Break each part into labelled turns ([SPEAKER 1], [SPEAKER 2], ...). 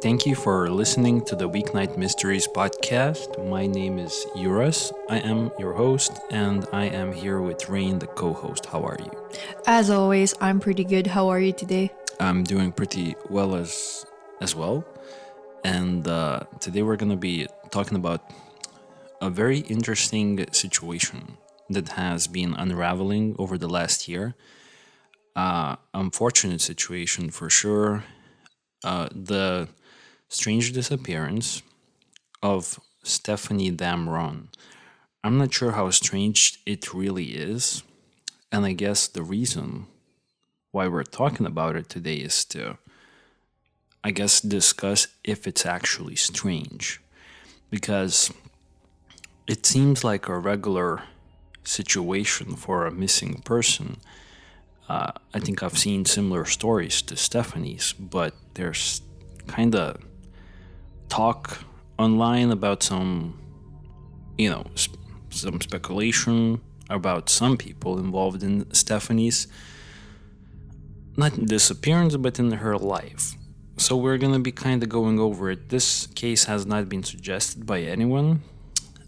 [SPEAKER 1] Thank you for listening to the Weeknight Mysteries podcast. My name is Uras. I am your host, and I am here with Rain, the co-host. How are you?
[SPEAKER 2] As always, I'm pretty good. How are you today?
[SPEAKER 1] I'm doing pretty well as well. And today we're going to be talking about a very interesting situation that has been unraveling over the last year. Unfortunate situation for sure. The strange disappearance of Stefanie Damron. I'm not sure how strange it really is, and I guess the reason why we're talking about it today is to, I guess, discuss if it's actually strange. Because it seems like a regular situation for a missing person. I think I've seen similar stories to Stephanie's, but there's kind of talk online about some speculation about some people involved in Stephanie's, not disappearance, but in her life. So we're going to be kind of going over it. This case has not been suggested by anyone.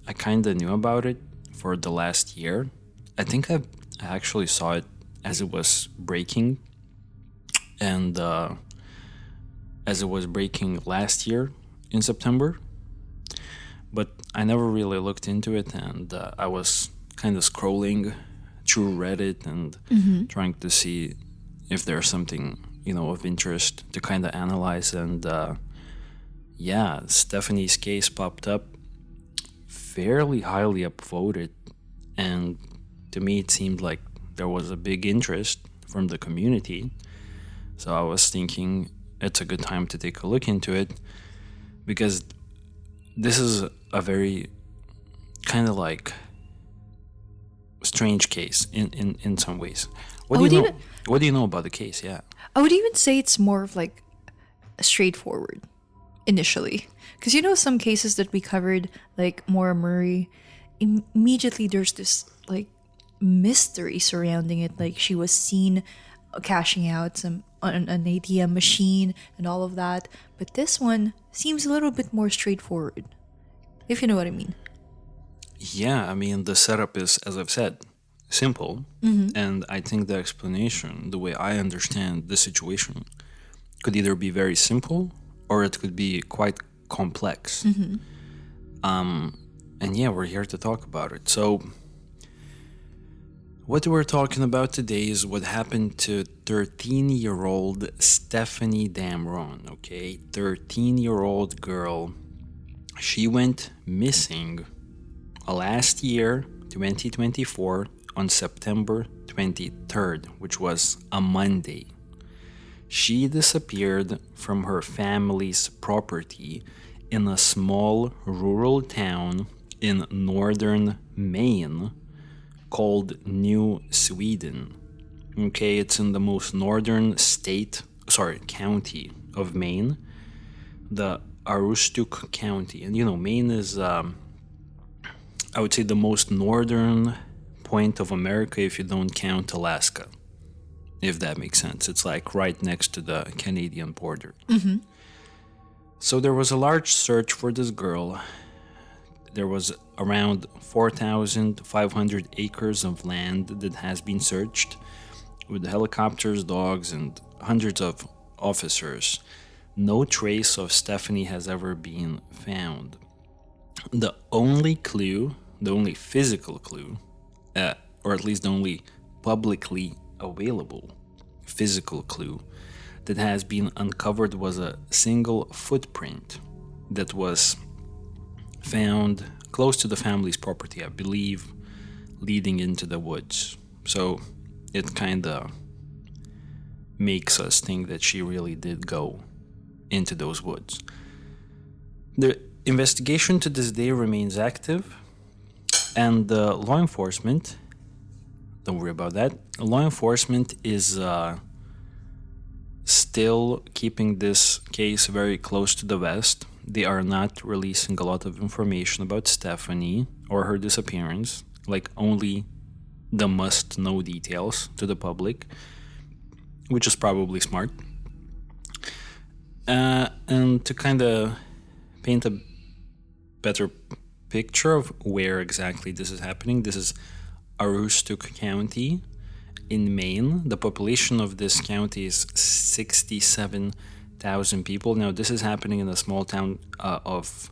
[SPEAKER 1] I kind of knew about it for the last year. I think I actually saw it as it was breaking, and as it was breaking last year in September. But I never really looked into it, and I was kind of scrolling through Reddit and trying to see if there's something, of interest to kind of analyze. And Stephanie's case popped up, fairly highly upvoted, and to me it seemed like there was a big interest from the community. So I was thinking it's a good time to take a look into it, because this is a very kind of like strange case in some ways. What do you know about the case? Yeah.
[SPEAKER 2] I would even say it's more of like straightforward initially. Because some cases that we covered, like Maura Murray, immediately there's this like mystery surrounding it. Like she was seen cashing out some on an ATM machine and all of that. But this one seems a little bit more straightforward, if you know what I mean.
[SPEAKER 1] Yeah, I mean, the setup is, as I've said, simple. And I think the explanation, the way I understand the situation, could either be very simple or it could be quite complex. And yeah, we're here to talk about it. So what we're talking about today is what happened to 13-year-old Stefanie Damron, okay? 13-year-old girl. She went missing last year, 2024, on September 23rd, which was a Monday. She disappeared from her family's property in a small rural town in northern Maine called New Sweden. Okay, it's in the most northern county of Maine, the Aroostook County. And Maine is, I would say, the most northern point of America if you don't count Alaska, if that makes sense. It's like right next to the Canadian border. So there was a large search for this girl. There was around 4,500 acres of land that has been searched with helicopters, dogs, and hundreds of officers. No trace of Stefanie has ever been found. The only physical clue, or at least the only publicly available physical clue that has been uncovered was a single footprint that was found close to the family's property, I believe, leading into the woods. So it kind of makes us think that she really did go into those woods. The investigation to this day remains active, and law enforcement, don't worry about that, law enforcement is still keeping this case very close to the vest. They are not releasing a lot of information about Stefanie or her disappearance, like only the must-know details to the public, which is probably smart. And to kind of paint a better picture of where exactly this is happening, this is Aroostook County in Maine. The population of this county is 67,000 people. Now, this is happening in a small town of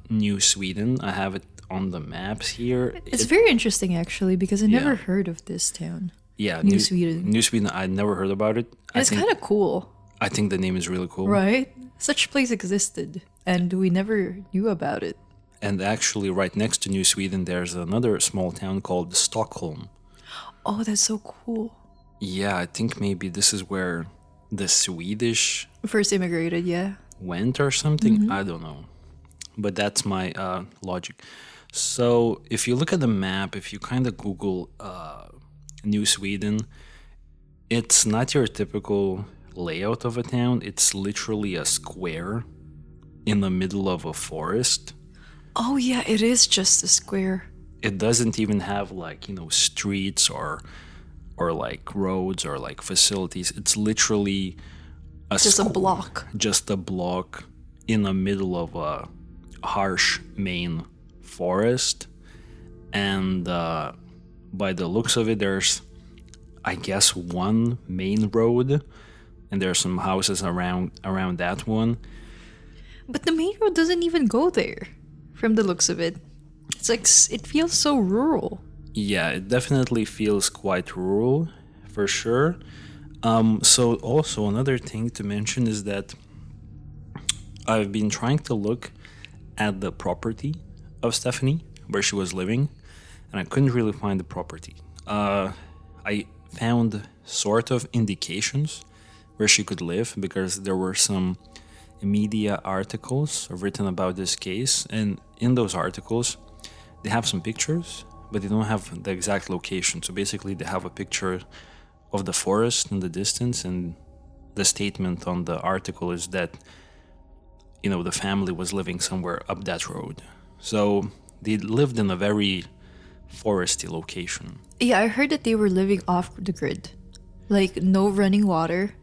[SPEAKER 1] New Sweden. I have it on the maps here.
[SPEAKER 2] It's very interesting actually because I never
[SPEAKER 1] Yeah.
[SPEAKER 2] heard of this town.
[SPEAKER 1] Yeah,
[SPEAKER 2] New Sweden.
[SPEAKER 1] New Sweden. I never heard about it.
[SPEAKER 2] It's kind of cool,
[SPEAKER 1] I think the name is really cool.
[SPEAKER 2] right? Such place existed, and we never knew about it.
[SPEAKER 1] And actually, right next to New Sweden, there's another small town called Stockholm.
[SPEAKER 2] Oh, that's so cool.
[SPEAKER 1] Yeah, I think maybe this is where the Swedish
[SPEAKER 2] First immigrated, yeah.
[SPEAKER 1] went or something. I don't know. But that's my logic. So if you look at the map, if you kind of Google New Sweden, it's not your typical layout of a town. It's literally a square in the middle of a forest.
[SPEAKER 2] Oh yeah, it is just a square.
[SPEAKER 1] It doesn't even have like, streets or like roads or like facilities. It's literally
[SPEAKER 2] Just a block.
[SPEAKER 1] just a block in the middle of a harsh Maine forest. And by the looks of it, there's, I guess, one main road, and there's some houses around that one.
[SPEAKER 2] But the main road doesn't even go there, from the looks of it. It's like it feels so rural.
[SPEAKER 1] Yeah, it definitely feels quite rural, for sure. So also another thing to mention is that I've been trying to look at the property of Stefanie, where she was living, and I couldn't really find the property. I found sort of indications where she could live because there were some media articles written about this case, and in those articles they have some pictures, but they don't have the exact location. So basically they have a picture of the forest in the distance, and the statement on the article is that the family was living somewhere up that road. So they lived in a very foresty location.
[SPEAKER 2] Yeah, I heard that they were living off the grid. Like no running water.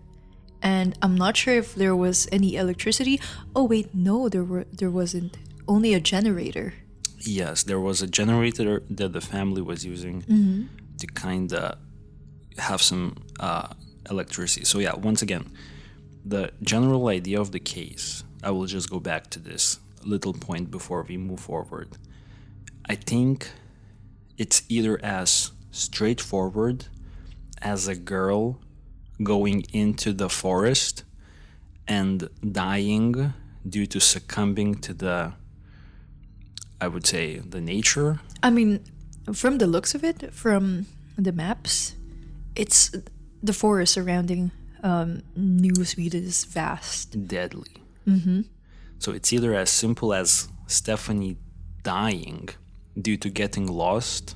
[SPEAKER 2] And I'm not sure if there was any electricity. Oh wait, no, there wasn't. Only a generator.
[SPEAKER 1] Yes, there was a generator that the family was using to kind of have some electricity. So yeah, once again, the general idea of the case, I will just go back to this little point before we move forward. I think it's either as straightforward as a girl going into the forest and dying due to succumbing to the, I would say, the nature.
[SPEAKER 2] I mean, from the looks of it, from the maps, it's the forest surrounding New Sweden is vast.
[SPEAKER 1] Deadly. So it's either as simple as Stefanie dying due to getting lost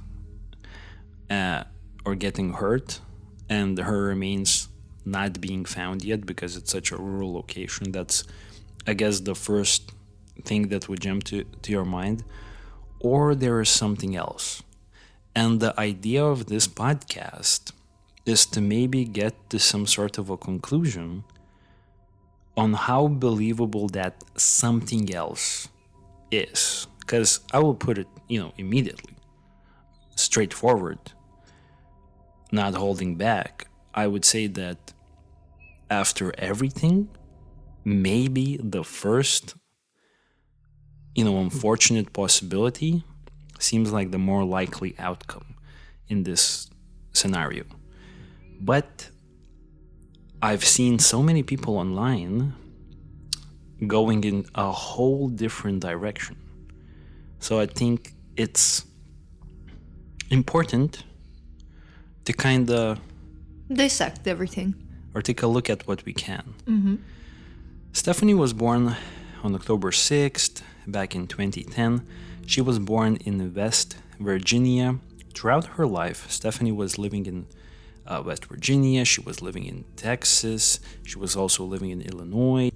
[SPEAKER 1] or getting hurt, and her remains not being found yet because it's such a rural location. That's, I guess, the first thing that would jump to your mind. Or there is something else. And the idea of this podcast is to maybe get to some sort of a conclusion on how believable that something else is. Because I will put it, immediately, straightforward, not holding back. I would say that after everything, maybe the first, unfortunate possibility seems like the more likely outcome in this scenario. But I've seen so many people online going in a whole different direction. So I think it's important to kind of
[SPEAKER 2] Dissect everything.
[SPEAKER 1] or take a look at what we can. Stefanie was born on October 6th, back in 2010. She was born in West Virginia. Throughout her life, Stefanie was living in West Virginia. She was living in Texas. She was also living in Illinois.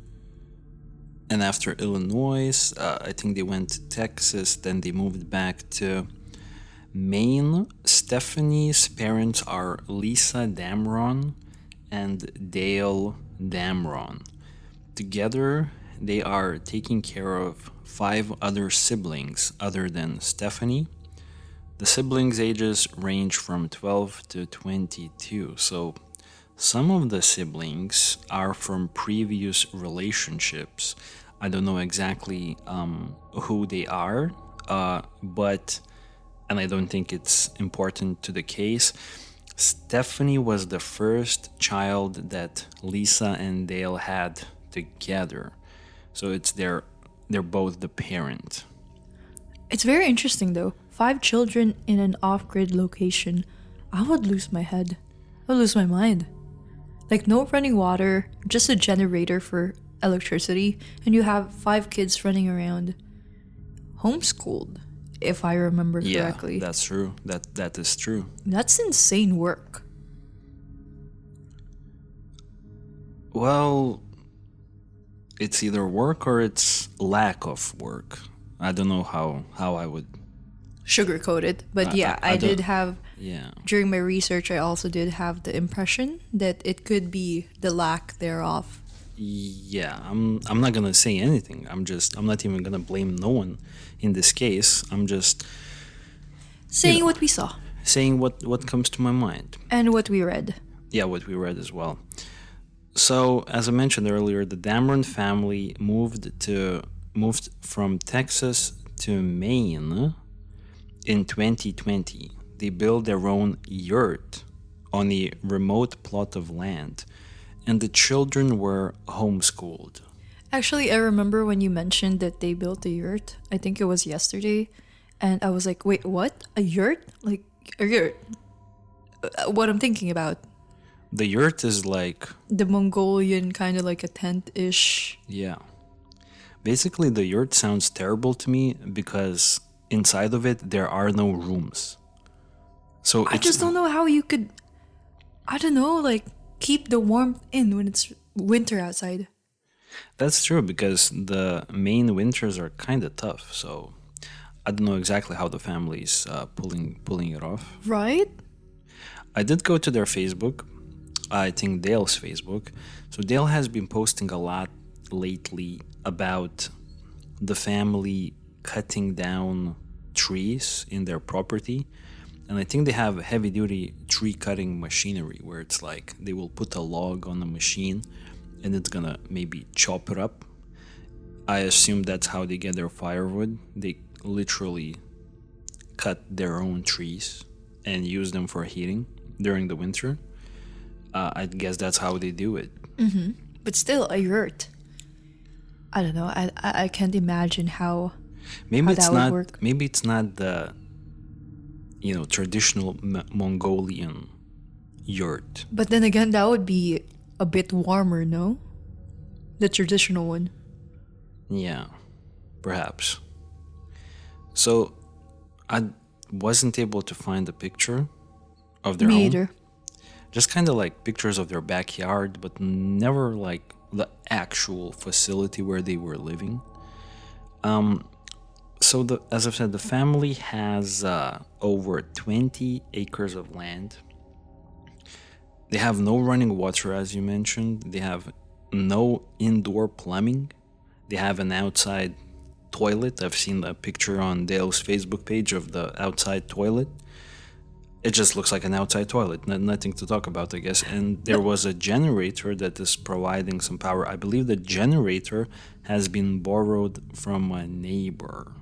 [SPEAKER 1] And after Illinois, I think they went to Texas, then they moved back to Maine. Stefanie's parents are Lisa Damron and Dale Damron. together, they are taking care of 5 other siblings other than Stephanie. The siblings' ages range from 12 to 22, so some of the siblings are from previous relationships. I don't know exactly who they are, but, and I don't think it's important to the case, Stephanie was the first child that Lisa and Dale had together. So they're both the parent.
[SPEAKER 2] It's very interesting though. 5 children in an off-grid location. I would lose my head. I would lose my mind. Like no running water, just a generator for electricity, and you have 5 kids running around. Homeschooled, if I remember correctly.
[SPEAKER 1] Yeah, that's true. That is true.
[SPEAKER 2] That's insane work.
[SPEAKER 1] Well, it's either work or it's lack of work. I don't know how I would.
[SPEAKER 2] Sugar-coated. But yeah, I did have,
[SPEAKER 1] Yeah.
[SPEAKER 2] during my research, I also did have the impression that it could be the lack thereof.
[SPEAKER 1] Yeah, I'm not gonna say anything. I'm not even gonna blame no one in this case. I'm just
[SPEAKER 2] Saying what we saw
[SPEAKER 1] saying what comes to my mind.
[SPEAKER 2] and what we read.
[SPEAKER 1] Yeah, what we read as well. So, as I mentioned earlier, the Damron family moved from Texas to Maine in 2020. They built their own yurt on a remote plot of land, and the children were homeschooled.
[SPEAKER 2] Actually, I remember when you mentioned that they built a yurt. I think it was yesterday. And I was like, wait, what? A yurt? Like, a yurt? What I'm thinking about.
[SPEAKER 1] The yurt is like,
[SPEAKER 2] The Mongolian kind of like a tent-ish.
[SPEAKER 1] yeah. Basically, the yurt sounds terrible to me because inside of it, there are no rooms. So
[SPEAKER 2] I just don't know how you could, I don't know, like, keep the warmth in when it's winter outside.
[SPEAKER 1] That's true because the Maine winters are kind of tough. So I don't know exactly how the family's pulling it off.
[SPEAKER 2] Right?
[SPEAKER 1] I did go to their Facebook. I think Dale's Facebook. So Dale has been posting a lot lately about the family cutting down trees in their property. And I think they have heavy duty tree cutting machinery where it's like they will put a log on the machine and it's gonna maybe chop it up. I assume that's how they get their firewood. They literally cut their own trees and use them for heating during the winter. I guess that's how they do it.
[SPEAKER 2] But still, a yurt. I don't know. I can't imagine how
[SPEAKER 1] Maybe
[SPEAKER 2] how
[SPEAKER 1] it's
[SPEAKER 2] that would
[SPEAKER 1] not.
[SPEAKER 2] work.
[SPEAKER 1] Maybe it's not the, traditional Mongolian yurt.
[SPEAKER 2] But then again, that would be a bit warmer, no? The traditional one.
[SPEAKER 1] Yeah, perhaps. So, I wasn't able to find a picture of their
[SPEAKER 2] Me
[SPEAKER 1] home.
[SPEAKER 2] either.
[SPEAKER 1] Just kind of like pictures of their backyard, but never like the actual facility where they were living. So as I've said, the family has over 20 acres of land. They have no running water, as you mentioned. They have no indoor plumbing. They have an outside toilet. I've seen a picture on Dale's Facebook page of the outside toilet. It just looks like an outside toilet, nothing to talk about, I guess. And there was a generator that is providing some power. I believe the generator has been borrowed from a neighbor.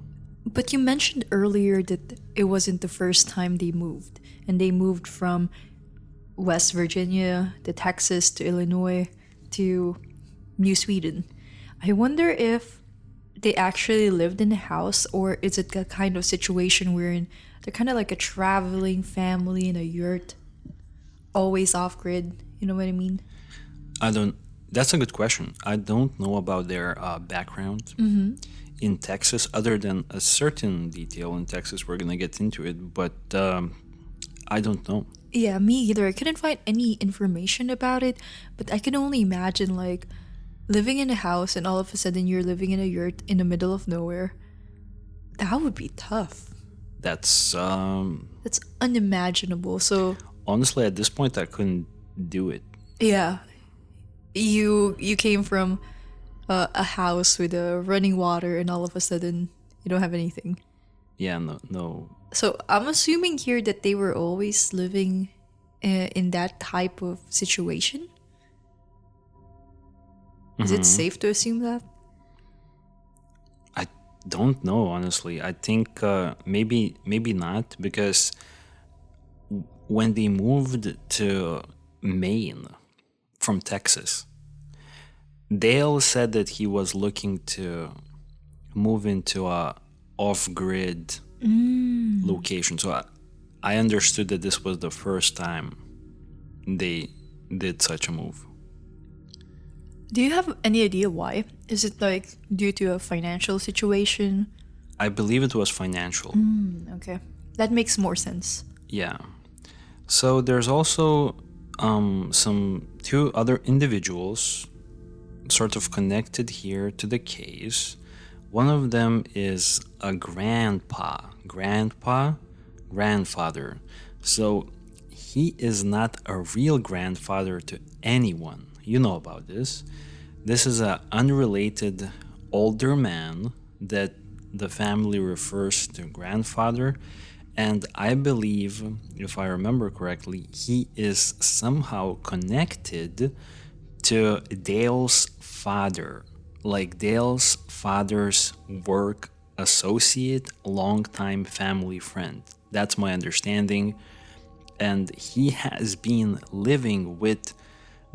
[SPEAKER 2] But you mentioned earlier that it wasn't the first time they moved. And they moved from West Virginia to Texas to Illinois to New Sweden. I wonder if they actually lived in a house, or is it a kind of situation wherein they're kind of like a traveling family in a yurt, always off grid. You know what I mean?
[SPEAKER 1] That's a good question. I don't know about their background in Texas, other than a certain detail in Texas. We're going to get into it, but I don't know.
[SPEAKER 2] Yeah, me either. I couldn't find any information about it, but I can only imagine like living in a house and all of a sudden you're living in a yurt in the middle of nowhere. That would be tough.
[SPEAKER 1] That's
[SPEAKER 2] unimaginable. So
[SPEAKER 1] honestly, at this point, I couldn't do it.
[SPEAKER 2] yeah, you came from a house with a running water, and all of a sudden you don't have anything.
[SPEAKER 1] Yeah, no, no.
[SPEAKER 2] So I'm assuming here that they were always living in that type of situation. Is it safe to assume that?
[SPEAKER 1] I don't know, honestly. I think maybe not, because when they moved to Maine from Texas, Dale said that he was looking to move into a off-grid location. So I understood that this was the first time they did such a move.
[SPEAKER 2] Do you have any idea why? Is it like due to a financial situation?
[SPEAKER 1] I believe it was financial.
[SPEAKER 2] Okay, that makes more sense.
[SPEAKER 1] Yeah. So there's also some two other individuals sort of connected here to the case. One of them is a grandfather. So he is not a real grandfather to anyone. You know about this. This is an unrelated older man that the family refers to grandfather. And I believe, if I remember correctly, he is somehow connected to Dale's father, like Dale's father's work associate, longtime family friend. That's my understanding. And he has been living with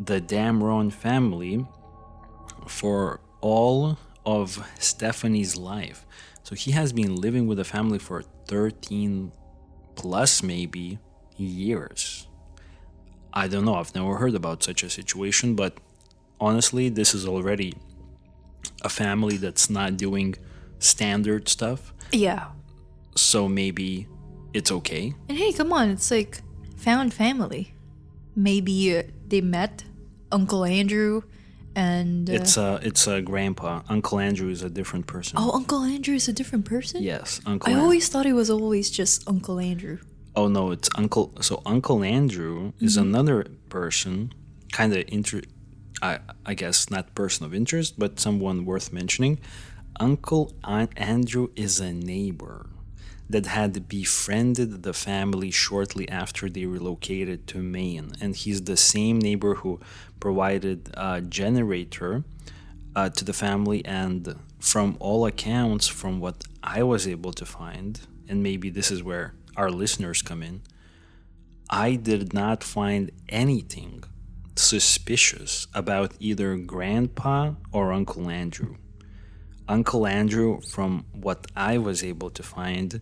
[SPEAKER 1] the Damron family for all of Stefanie's life. So he has been living with the family for 13 plus maybe years. I don't know, I've never heard about such a situation, but honestly, this is already a family that's not doing standard stuff.
[SPEAKER 2] Yeah.
[SPEAKER 1] So maybe it's okay.
[SPEAKER 2] And hey, come on, it's like found family. Maybe they met Uncle Andrew and...
[SPEAKER 1] It's a grandpa. Uncle Andrew is a different person.
[SPEAKER 2] Oh, Uncle Andrew is a different person?
[SPEAKER 1] Yes, Uncle
[SPEAKER 2] I
[SPEAKER 1] Andrew.
[SPEAKER 2] always thought it was always just Uncle Andrew.
[SPEAKER 1] Oh no, it's Uncle. So Uncle Andrew is another person, kind of I guess not person of interest, but someone worth mentioning. Uncle Andrew is a neighbor that had befriended the family shortly after they relocated to Maine, and he's the same neighbor who provided a generator to the family. And from all accounts, from what I was able to find, and maybe this is where our listeners come in, I did not find anything suspicious about either Grandpa or Uncle Andrew. Uncle Andrew, from what I was able to find,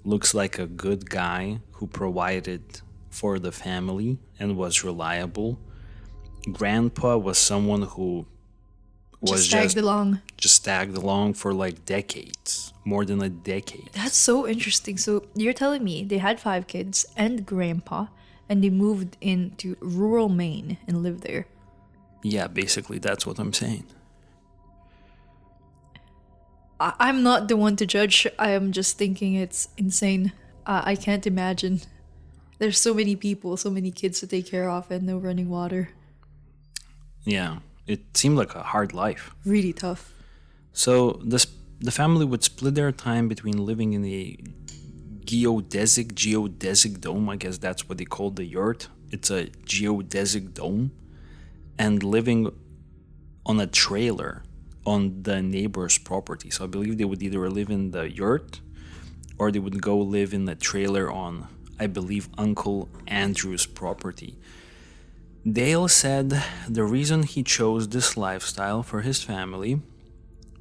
[SPEAKER 1] looks like a good guy who provided for the family and was reliable. Grandpa was someone who was just tagged along for like decades, more than a decade.
[SPEAKER 2] That's so interesting. So you're telling me they had 5 kids and grandpa, and they moved into rural Maine and lived there.
[SPEAKER 1] Yeah, basically that's what I'm saying.
[SPEAKER 2] I'm not the one to judge. I am just thinking it's insane. I can't imagine. There's so many people, so many kids to take care of, and no running water.
[SPEAKER 1] Yeah, it seemed like a hard life.
[SPEAKER 2] Really tough.
[SPEAKER 1] So the family would split their time between living in a geodesic dome. I guess that's what they call the yurt. It's a geodesic dome, and living on a trailer on the neighbor's property. So I believe they would either live in the yurt or they would go live in the trailer on, I believe, Uncle Andrew's property. Dale said the reason he chose this lifestyle for his family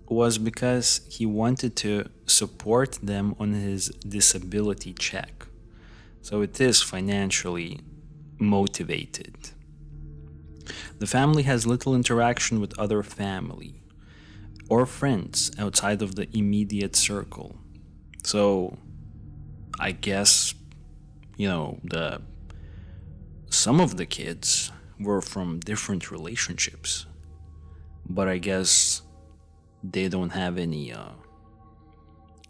[SPEAKER 1] was because he wanted to support them on his disability check. So it is financially motivated. The family has little interaction with other family or friends outside of the immediate circle. So I guess, some of the kids were from different relationships, but I guess they don't have any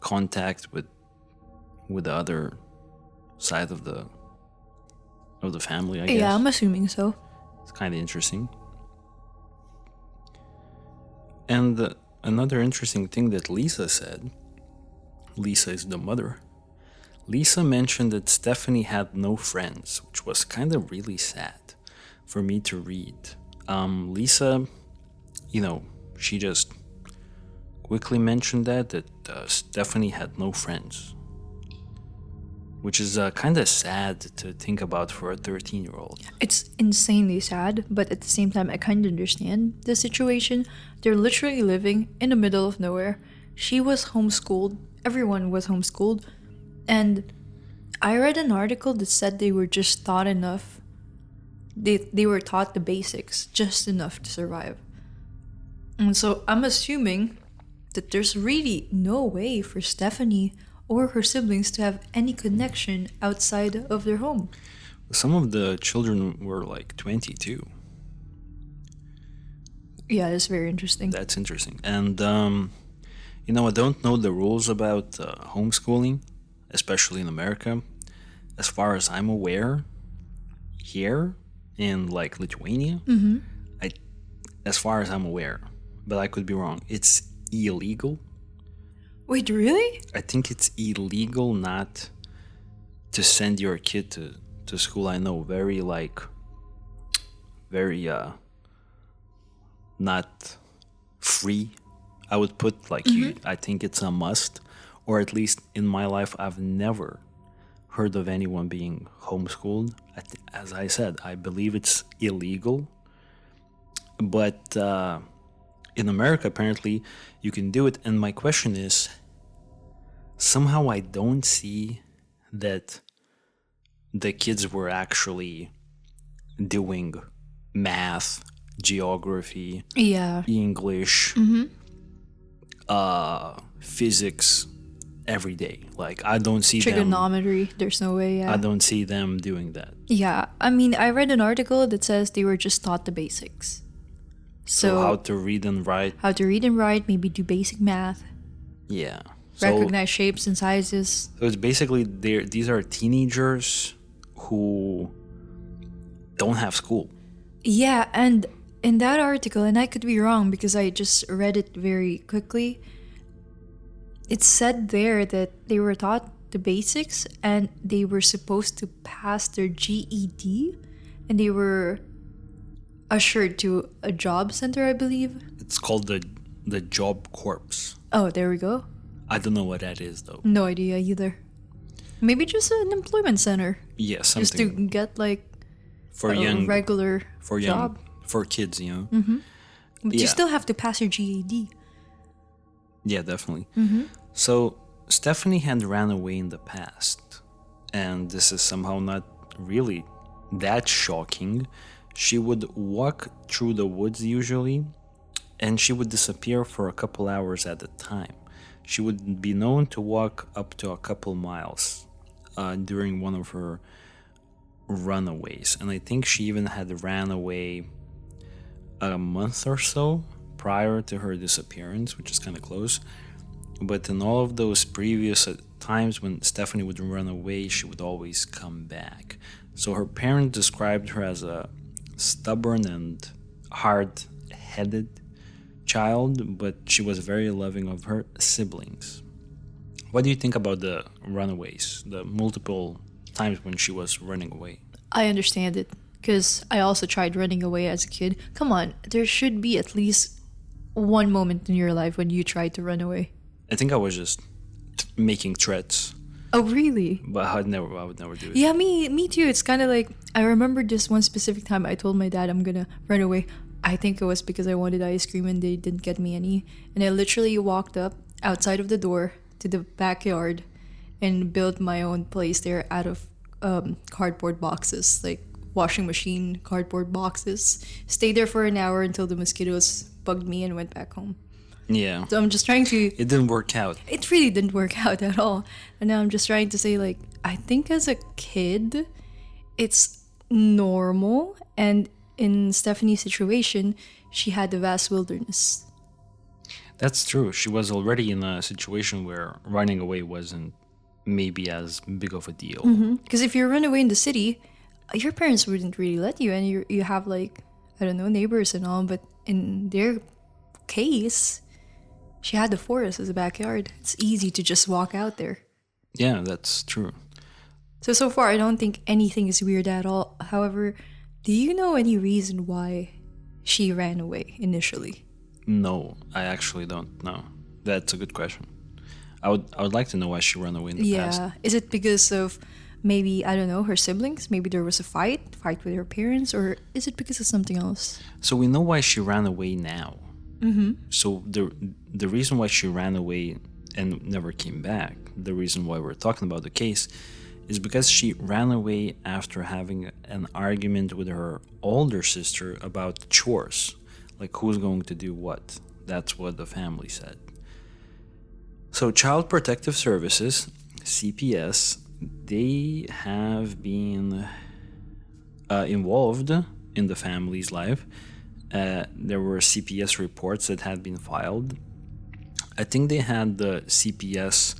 [SPEAKER 1] contact with the other side of the family, I guess.
[SPEAKER 2] Yeah, I'm assuming so.
[SPEAKER 1] It's kind of interesting. And another interesting thing that Lisa said, Lisa is the mother. Lisa mentioned that Stefanie had no friends, which was kind of really sad for me to read. Lisa, she just quickly mentioned that Stefanie had no friends, which is kind of sad to think about for a 13-year-old.
[SPEAKER 2] It's insanely sad, but at the same time, I kind of understand the situation. They're literally living in the middle of nowhere. She was homeschooled, everyone was homeschooled, and I read an article that said they were just taught enough. They were taught the basics, just enough to survive. And so I'm assuming that there's really no way for Stefanie or her siblings to have any connection outside of their home.
[SPEAKER 1] Some of the children were like 22.
[SPEAKER 2] Yeah, that's very interesting.
[SPEAKER 1] That's interesting. And, I don't know the rules about homeschooling, especially in America. As far as I'm aware, here in like Lithuania, as far as I'm aware, but I could be wrong, it's illegal.
[SPEAKER 2] Wait, really?
[SPEAKER 1] I think it's illegal not to send your kid to school. I know, very not free. I would put like I think it's a must, or at least in my life, I've never heard of anyone being homeschooled. As I said, I believe it's illegal, but in America, apparently, you can do it. And my question is, somehow I don't see that the kids were actually doing math, geography, English, physics every day. Like, I don't see
[SPEAKER 2] trigonometry. There's no way.
[SPEAKER 1] I don't see them doing that.
[SPEAKER 2] Yeah, I mean, I read an article that says they were just taught the basics.
[SPEAKER 1] So how to read and write.
[SPEAKER 2] How to read and write, maybe do basic math.
[SPEAKER 1] Yeah.
[SPEAKER 2] Recognize shapes and sizes.
[SPEAKER 1] So it's basically these are teenagers who don't have school.
[SPEAKER 2] Yeah, and in that article, and I could be wrong because I just read it very quickly, it said there that they were taught the basics and they were supposed to pass their GED, and they were ushered to a job center, I believe.
[SPEAKER 1] It's called the Job Corps.
[SPEAKER 2] Oh, there we go.
[SPEAKER 1] I don't know what that is, though.
[SPEAKER 2] No idea either. Maybe just an employment center.
[SPEAKER 1] Yeah, something.
[SPEAKER 2] Just to get like
[SPEAKER 1] for
[SPEAKER 2] a regular job.
[SPEAKER 1] For kids,
[SPEAKER 2] But you still have to pass your GED.
[SPEAKER 1] Yeah, definitely. So Stefanie had ran away in the past, and this is somehow not really that shocking. She would walk through the woods usually, and she would disappear for a couple hours at a time. She would be known to walk up to a couple miles during one of her runaways. And I think she even had ran away a month or so prior to her disappearance, which is kind of close. But in all of those previous times when Stefanie would run away, she would always come back. So her parents described her as a stubborn and hard-headed child, but she was very loving of her siblings. What do you think about the runaways, the multiple times when she was running away?
[SPEAKER 2] I understand it, because I also tried running away as a kid. Come on, there should be at least one moment in your life when you tried to run away.
[SPEAKER 1] I think I was just making threats.
[SPEAKER 2] Oh, really?
[SPEAKER 1] But I would never do it.
[SPEAKER 2] Yeah, me too. It's kind of like, I remember this one specific time I told my dad I'm gonna run away. I think it was because I wanted ice cream and they didn't get me any. And I literally walked up outside of the door to the backyard and built my own place there out of cardboard boxes, like washing machine cardboard boxes. Stayed there for an hour until the mosquitoes bugged me and went back home.
[SPEAKER 1] Yeah.
[SPEAKER 2] So I'm just trying to...
[SPEAKER 1] It didn't work out.
[SPEAKER 2] It really didn't work out at all. And now I'm just trying to say, like, I think as a kid, it's normal. And in Stefanie's situation, she had the vast wilderness.
[SPEAKER 1] That's true. She was already in a situation where running away wasn't maybe as big of a deal.
[SPEAKER 2] Because if you run away in the city, your parents wouldn't really let you. And you have, like, I don't know, neighbors and all. But in their case, she had the forest as a backyard. It's easy to just walk out there.
[SPEAKER 1] Yeah, that's true.
[SPEAKER 2] So far, I don't think anything is weird at all. However, do you know any reason why she ran away initially?
[SPEAKER 1] No, I actually don't know. That's a good question. I would like to know why she ran away in the past.
[SPEAKER 2] Yeah. Is it because of maybe, I don't know, her siblings? Maybe there was a fight with her parents? Or is it because of something else?
[SPEAKER 1] So we know why she ran away now. So the reason why she ran away and never came back, the reason why we're talking about the case, is because she ran away after having an argument with her older sister about chores, like who's going to do what. That's what the family said. So Child Protective Services, CPS, they have been involved in the family's life. There were CPS reports that had been filed. I think they had the CPS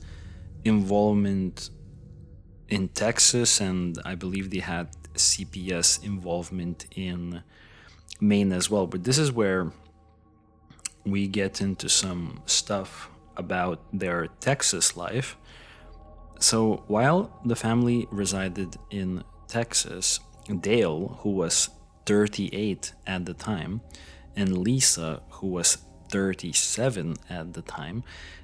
[SPEAKER 1] involvement in Texas, and I believe they had CPS involvement in Maine as well. But this is where we get into some stuff about their Texas life. So while the family resided in Texas, Dale, who was 38 at the time, and Lisa, who was 37 at the time,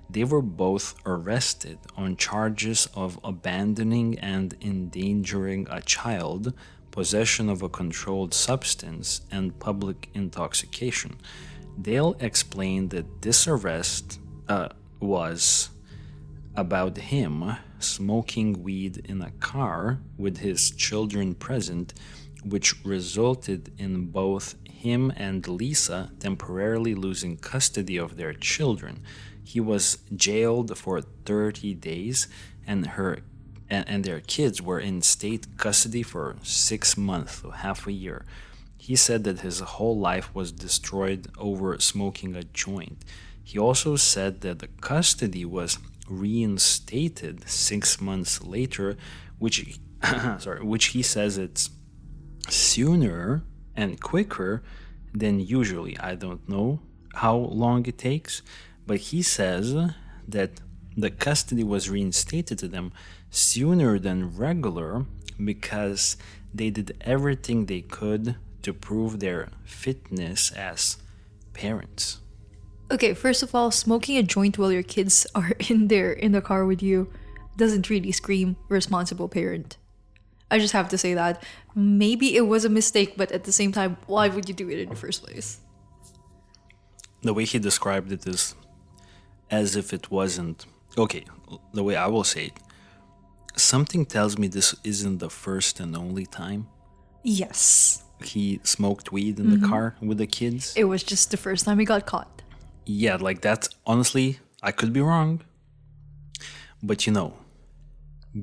[SPEAKER 1] they were both arrested on charges of abandoning and endangering a child, possession of a controlled substance, and public intoxication. Dale explained that this arrest was about him smoking weed in a car with his children present, which resulted in both him and Lisa temporarily losing custody of their children. He was jailed for 30 days, and their kids were in state custody for 6 months, so half a year. He said that his whole life was destroyed over smoking a joint. He also said that the custody was reinstated 6 months later, which he says it's sooner and quicker than usually. I don't know how long it takes, but he says that the custody was reinstated to them sooner than regular because they did everything they could to prove their fitness as parents.
[SPEAKER 2] Okay, first of all, smoking a joint while your kids are in the car with you doesn't really scream responsible parent. I just have to say that. Maybe it was a mistake, but at the same time, why would you do it in the first place?
[SPEAKER 1] The way he described it is as if it wasn't. Okay, the way I will say it. Something tells me this isn't the first and only time
[SPEAKER 2] Yes.
[SPEAKER 1] he smoked weed in the car with the kids.
[SPEAKER 2] It was just the first time he got caught.
[SPEAKER 1] Yeah, like that's honestly, I could be wrong. But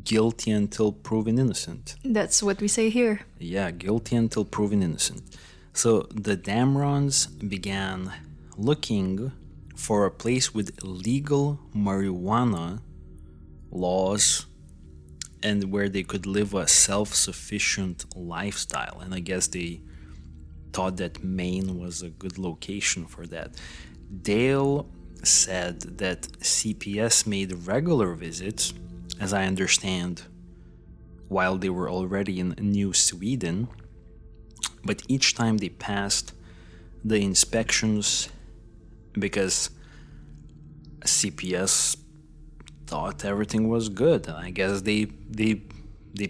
[SPEAKER 1] guilty until proven innocent.
[SPEAKER 2] That's what we say here.
[SPEAKER 1] Yeah, guilty until proven innocent. So the Damrons began looking for a place with legal marijuana laws and where they could live a self-sufficient lifestyle. And I guess they thought that Maine was a good location for that. Dale said that CPS made regular visits, as I understand, while they were already in New Sweden, but each time they passed the inspections because CPS thought everything was good. And I guess they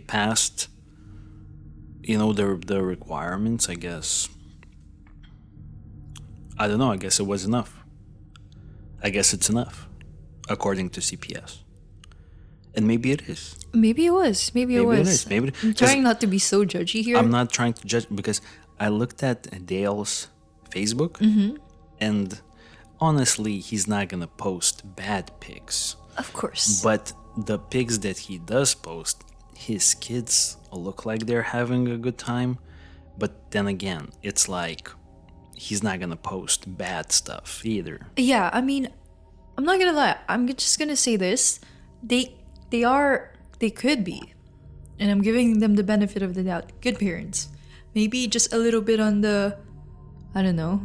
[SPEAKER 1] passed, the requirements, I guess. I don't know, I guess it was enough. I guess it's enough, according to CPS. And maybe it is.
[SPEAKER 2] Maybe it was. Maybe it was.
[SPEAKER 1] Maybe
[SPEAKER 2] I'm trying not to be so judgy here.
[SPEAKER 1] I'm not trying to judge because I looked at Dale's Facebook and honestly, he's not gonna post bad pics.
[SPEAKER 2] Of course.
[SPEAKER 1] But the pics that he does post, his kids look like they're having a good time. But then again, it's like he's not gonna post bad stuff either.
[SPEAKER 2] Yeah, I mean, I'm not gonna lie. I'm just gonna say this. They could be, and I'm giving them the benefit of the doubt, good parents. Maybe just a little bit on the, I don't know,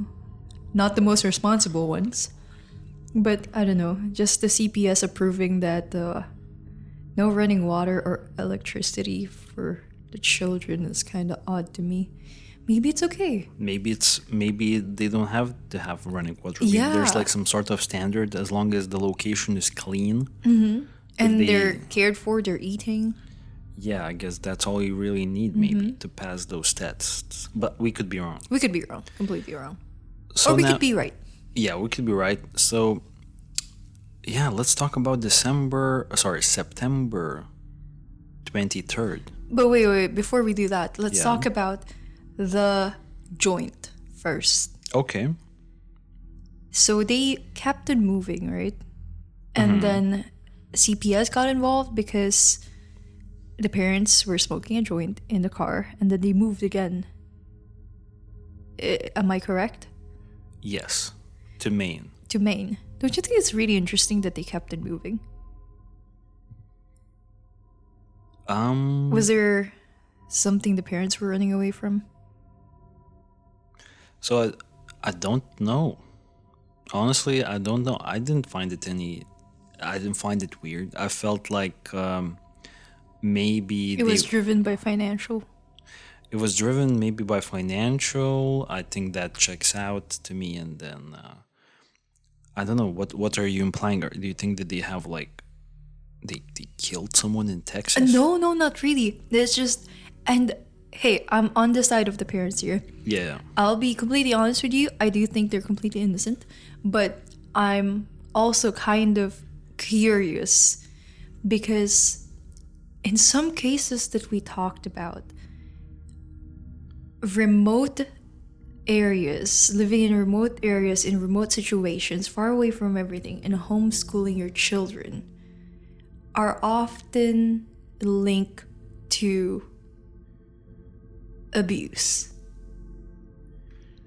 [SPEAKER 2] not the most responsible ones. But I don't know, just the CPS approving that no running water or electricity for the children is kind of odd to me. Maybe it's okay.
[SPEAKER 1] Maybe they don't have to have running water. Maybe
[SPEAKER 2] Yeah.
[SPEAKER 1] there's like some sort of standard as long as the location is clean.
[SPEAKER 2] And
[SPEAKER 1] they-
[SPEAKER 2] they're cared for, they're eating.
[SPEAKER 1] Yeah, I guess that's all you really need maybe to pass those tests. But we could be wrong.
[SPEAKER 2] We could be wrong, completely wrong.
[SPEAKER 1] So
[SPEAKER 2] or we
[SPEAKER 1] now-
[SPEAKER 2] could be right.
[SPEAKER 1] Yeah, we could be right. So yeah, let's talk about September 23rd.
[SPEAKER 2] But wait, before we do that, let's
[SPEAKER 1] Yeah.
[SPEAKER 2] talk about the joint first.
[SPEAKER 1] Okay.
[SPEAKER 2] So they kept it moving, right? And then CPS got involved because the parents were smoking a joint in the car and then they moved again. Am I correct?
[SPEAKER 1] Yes. To Maine.
[SPEAKER 2] To Maine. Don't you think it's really interesting that they kept it moving? Was there something the parents were running away from?
[SPEAKER 1] So I don't know. Honestly, I don't know. I didn't find it weird. I felt like maybe
[SPEAKER 2] It was driven by financial.
[SPEAKER 1] it was driven maybe by financial. I think that checks out to me. And then I don't know. What are you implying? Do you think that they have like they killed someone in Texas?
[SPEAKER 2] No, not really. It's just, and hey, I'm on the side of the parents here.
[SPEAKER 1] Yeah.
[SPEAKER 2] I'll be completely honest with you. I do think they're completely innocent, but I'm also kind of curious because in some cases that we talked about, remote areas, living in remote areas, in remote situations, far away from everything, and homeschooling your children are often linked to abuse.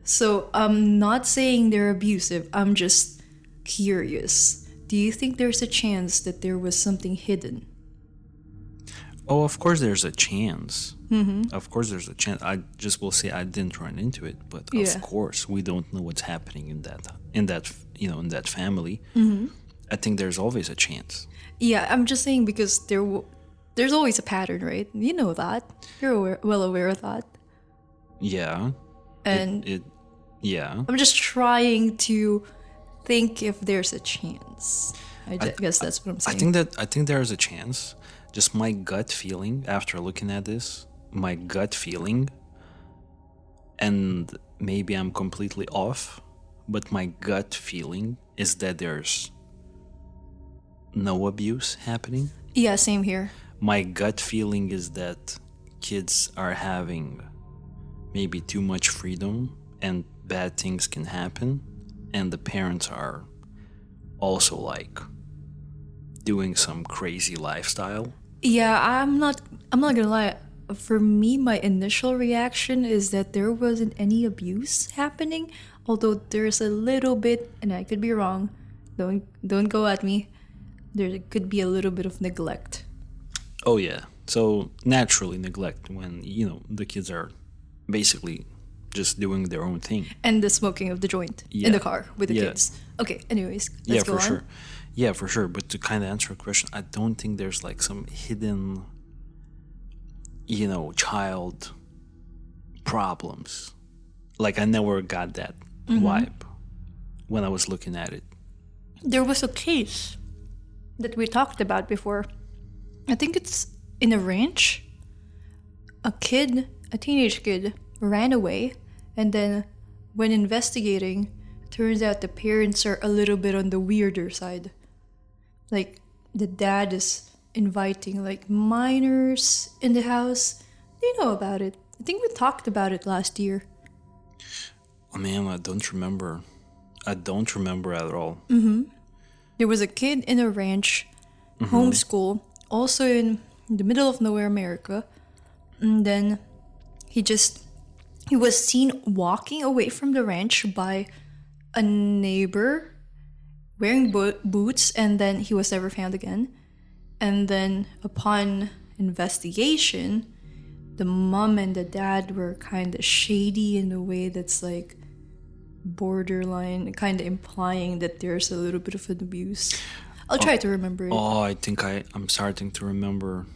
[SPEAKER 2] So I'm not saying they're abusive, I'm just curious. Do you think there's a chance that there was something hidden?
[SPEAKER 1] Oh, of course there's a chance. Of course there's a chance. I just will say I didn't run into it, but
[SPEAKER 2] Yeah.
[SPEAKER 1] of course we don't know what's happening in that family. I think there's always a chance.
[SPEAKER 2] Yeah, I'm just saying because there's always a pattern, right? You know that. You're well aware of that.
[SPEAKER 1] Yeah.
[SPEAKER 2] And
[SPEAKER 1] Yeah.
[SPEAKER 2] I'm just trying to think if there's a chance. I guess that's what I'm saying.
[SPEAKER 1] I think there's a chance. Just my gut feeling after looking at this, my gut feeling, and maybe I'm completely off, but my gut feeling is that there's no abuse happening.
[SPEAKER 2] Yeah, same here.
[SPEAKER 1] My gut feeling is that kids are having maybe too much freedom and bad things can happen, and the parents are also like doing some crazy lifestyle.
[SPEAKER 2] Yeah, I'm not gonna lie. For me, my initial reaction is that there wasn't any abuse happening, although there's a little bit, and I could be wrong. Don't go at me. There could be a little bit of neglect.
[SPEAKER 1] Oh yeah. So naturally neglect when, the kids are basically just doing their own thing.
[SPEAKER 2] And the smoking of the joint in
[SPEAKER 1] Yeah.
[SPEAKER 2] the car with the
[SPEAKER 1] Yeah.
[SPEAKER 2] kids. Okay, anyways, let's
[SPEAKER 1] Yeah,
[SPEAKER 2] go
[SPEAKER 1] for
[SPEAKER 2] on.
[SPEAKER 1] sure. Yeah, for sure. But to kind of answer a question, I don't think there's like some hidden, child problems. Like I never got that vibe when I was looking at it.
[SPEAKER 2] There was a case that we talked about before. I think it's in a ranch. A teenage kid, ran away, and then when investigating, turns out the parents are a little bit on the weirder side. Like the dad is inviting like minors in the house. They know about it. I think we talked about it last year.
[SPEAKER 1] Oh man, I don't remember. I don't remember at all.
[SPEAKER 2] There was a kid in a ranch, homeschool, also in the middle of nowhere, America. And then he was seen walking away from the ranch by a neighbor wearing boots, and then he was never found again. And then upon investigation, the mom and the dad were kind of shady in a way that's like borderline, kind of implying that there's a little bit of an abuse. I'll try to remember it.
[SPEAKER 1] Oh, I think I'm starting to remember.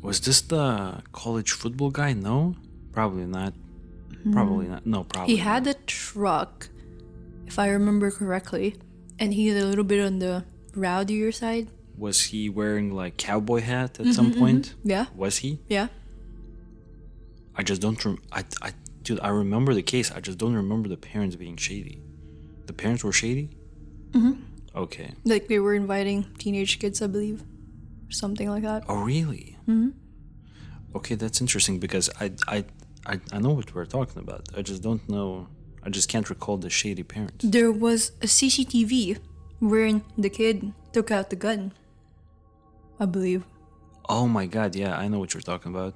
[SPEAKER 1] Was this the college football guy? No? Probably not. Probably not. No, probably
[SPEAKER 2] He had a truck, if I remember correctly, and he's a little bit on the rowdier side.
[SPEAKER 1] Was he wearing like cowboy hat at some point?
[SPEAKER 2] Yeah.
[SPEAKER 1] Was he?
[SPEAKER 2] Yeah.
[SPEAKER 1] I just don't dude, I remember the case. I just don't remember the parents being shady. The parents were shady? Okay.
[SPEAKER 2] Like they were inviting teenage kids, I believe. Or something like that.
[SPEAKER 1] Oh, really? Okay, that's interesting because I know what we're talking about. I just don't know. I just can't recall the shady parents.
[SPEAKER 2] There was a CCTV wherein the kid took out the gun, I believe.
[SPEAKER 1] Oh my god, yeah, I know what you're talking about.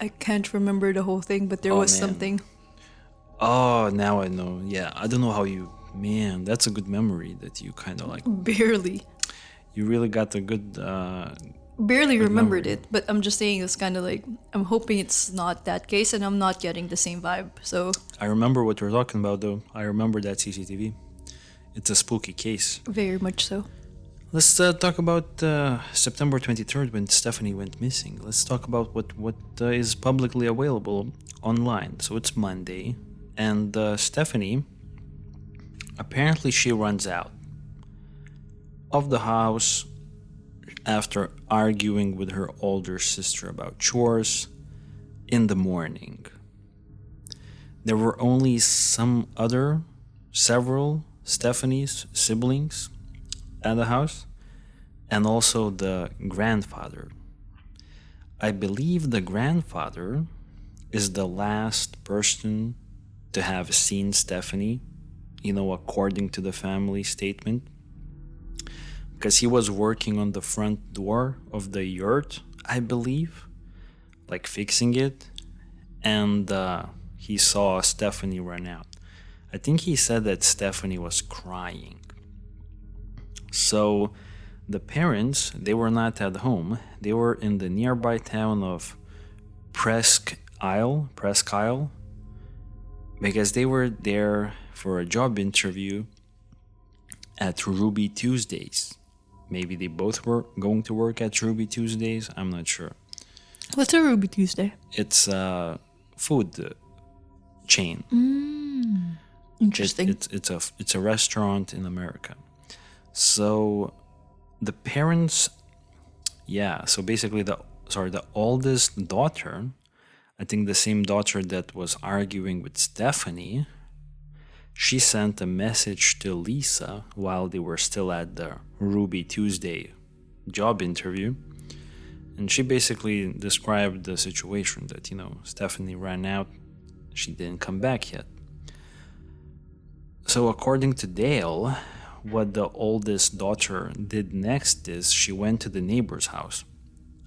[SPEAKER 2] I can't remember the whole thing, but there was
[SPEAKER 1] man.
[SPEAKER 2] something.
[SPEAKER 1] Oh, now I know. Yeah, I don't know how you... Man, that's a good memory that you kind of like...
[SPEAKER 2] Barely.
[SPEAKER 1] You really got a good...
[SPEAKER 2] Barely remembered it, but I'm just saying it's kind of like, I'm hoping it's not that case and I'm not getting the same vibe, so...
[SPEAKER 1] I remember what we're talking about, though. I remember that CCTV. It's a spooky case.
[SPEAKER 2] Very much so.
[SPEAKER 1] Let's talk about September 23rd when Stefanie went missing. Let's talk about what is publicly available online. So it's Monday, and Stefanie, apparently she runs out of the house after arguing with her older sister about chores in the morning. There were only several Stephanie's siblings at the house, and also the grandfather. I believe the grandfather is the last person to have seen Stefanie, according to the family statement, because he was working on the front door of the yurt, I believe, like fixing it, and he saw Stefanie run out. I think he said that Stefanie was crying. So the parents, they were not at home. They were in the nearby town of Presque Isle, because they were there for a job interview at Ruby Tuesdays. Maybe they both were going to work at Ruby Tuesdays. I'm not sure.
[SPEAKER 2] What's a Ruby Tuesday?
[SPEAKER 1] It's a food chain.
[SPEAKER 2] Interesting.
[SPEAKER 1] It's a restaurant in America. So the parents, so basically the oldest daughter, I think the same daughter that was arguing with Stefanie, she sent a message to Lisa while they were still at the Ruby Tuesday job interview. And she basically described the situation that, Stefanie ran out, she didn't come back yet. So according to Dale, what the oldest daughter did next is she went to the neighbor's house.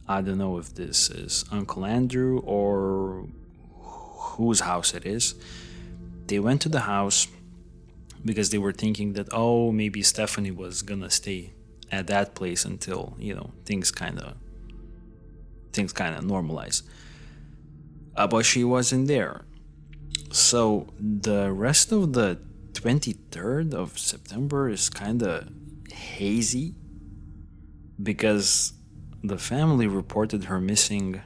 [SPEAKER 1] I don't know if this is Uncle Andrew or whose house it is. They went to the house because they were thinking that, maybe Stefanie was gonna stay at that place until, things kind of normalize. But she wasn't there. So the rest of the 23rd of September is kind of hazy because the family reported her missing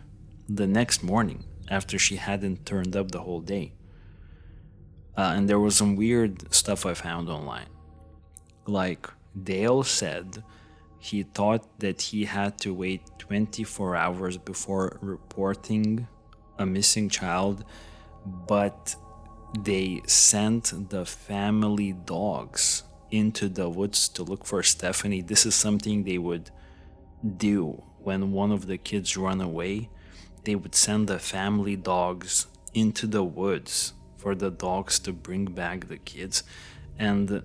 [SPEAKER 1] the next morning after she hadn't turned up the whole day. And there was some weird stuff I found online. Like Dale said he thought that he had to wait 24 hours before reporting a missing child, but they sent the family dogs into the woods to look for Stefanie. This is something they would do when one of the kids run away. They would send the family dogs into the woods for the dogs to bring back the kids. And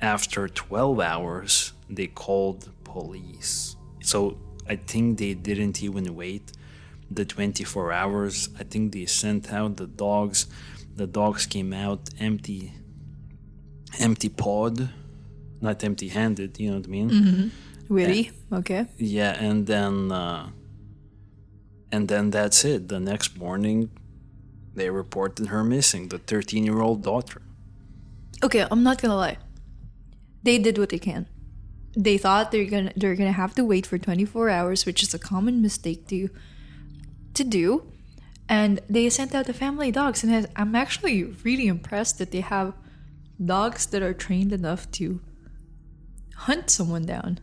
[SPEAKER 1] after 12 hours, they called police. So I think they didn't even wait the 24 hours. I think they sent out the dogs. The dogs came out empty pawed, not empty handed, you know what I mean?
[SPEAKER 2] Mm-hmm. Really? Okay.
[SPEAKER 1] Yeah, and then that's it. The next morning, They reported her missing, the 13-year-old daughter.
[SPEAKER 2] Okay, I'm not gonna lie. They did what they can. They thought they're gonna have to wait for 24 hours, which is a common mistake to do. And they sent out the family dogs, and I'm actually really impressed that they have dogs that are trained enough to hunt someone down.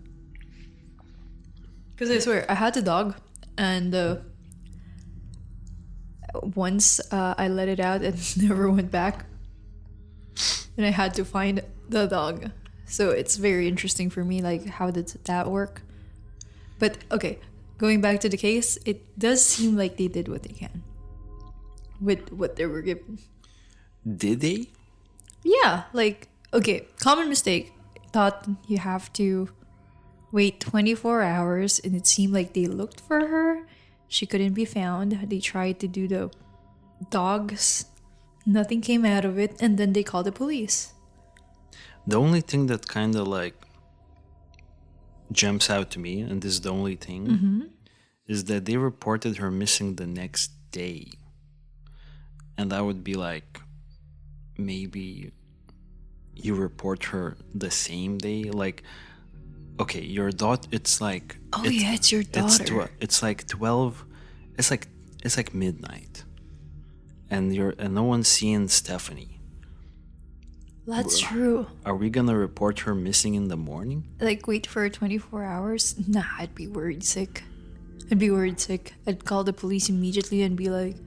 [SPEAKER 2] Because I swear, I had a dog, and once I let it out, it never went back, and I had to find the dog. So it's very interesting for me, like, how did that work? But okay, going back to the case, it does seem like they did what they can with what they were given.
[SPEAKER 1] Did they?
[SPEAKER 2] Yeah, like, okay, common mistake. Thought you have to wait 24 hours, and it seemed like they looked for her. She couldn't be found. They tried to do the dogs. Nothing came out of it, and then they called the police.
[SPEAKER 1] The only thing that kind of like jumps out to me, and this is the only thing, is that they reported her missing the next day. And I would be like, maybe you report her the same day? Like, okay, your daughter, it's like...
[SPEAKER 2] Oh, yeah, it's your daughter.
[SPEAKER 1] It's like 12, it's like midnight. And no one's seeing Stefanie.
[SPEAKER 2] That's true.
[SPEAKER 1] Are we gonna report her missing in the morning?
[SPEAKER 2] Like, wait for 24 hours? Nah, I'd be worried sick. I'd call the police immediately and be like,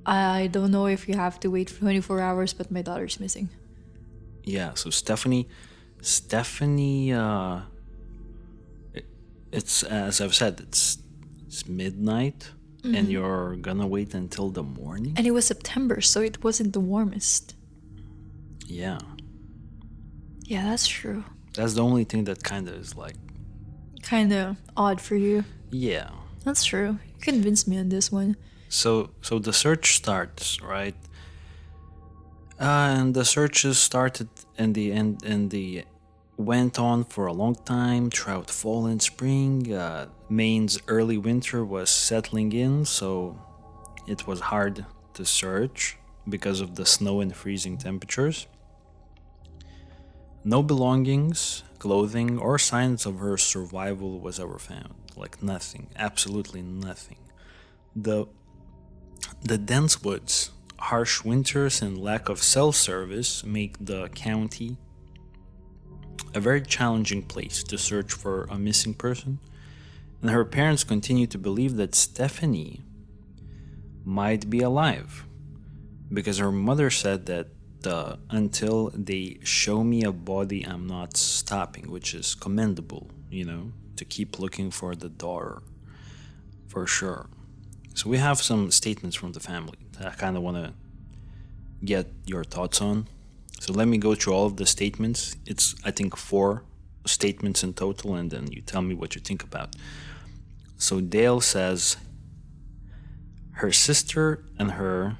[SPEAKER 2] I don't know if you have to wait for 24 hours, but my daughter's missing.
[SPEAKER 1] Yeah, so Stefanie, it's, as I've said, it's midnight, and you're gonna wait until the morning?
[SPEAKER 2] And it was September, so it wasn't the warmest.
[SPEAKER 1] Yeah.
[SPEAKER 2] Yeah, that's true.
[SPEAKER 1] That's the only thing that kind of is like...
[SPEAKER 2] Kind of odd for you.
[SPEAKER 1] Yeah.
[SPEAKER 2] That's true. You convinced me on this one.
[SPEAKER 1] So the search starts, right? And the searches started and they went on for a long time throughout fall and spring. Maine's early winter was settling in, so it was hard to search because of the snow and freezing temperatures. No belongings, clothing, or signs of her survival was ever found. Like nothing, absolutely nothing. The dense woods, harsh winters, and lack of cell service make the county a very challenging place to search for a missing person. And her parents continue to believe that Stefanie might be alive, because her mother said that until they show me a body, I'm not stopping, which is commendable, to keep looking for the daughter, for sure. So we have some statements from the family that I kind of want to get your thoughts on. So let me go through all of the statements. It's, I think, 4 statements in total, and then you tell me what you think about. So Dale says, her sister and her,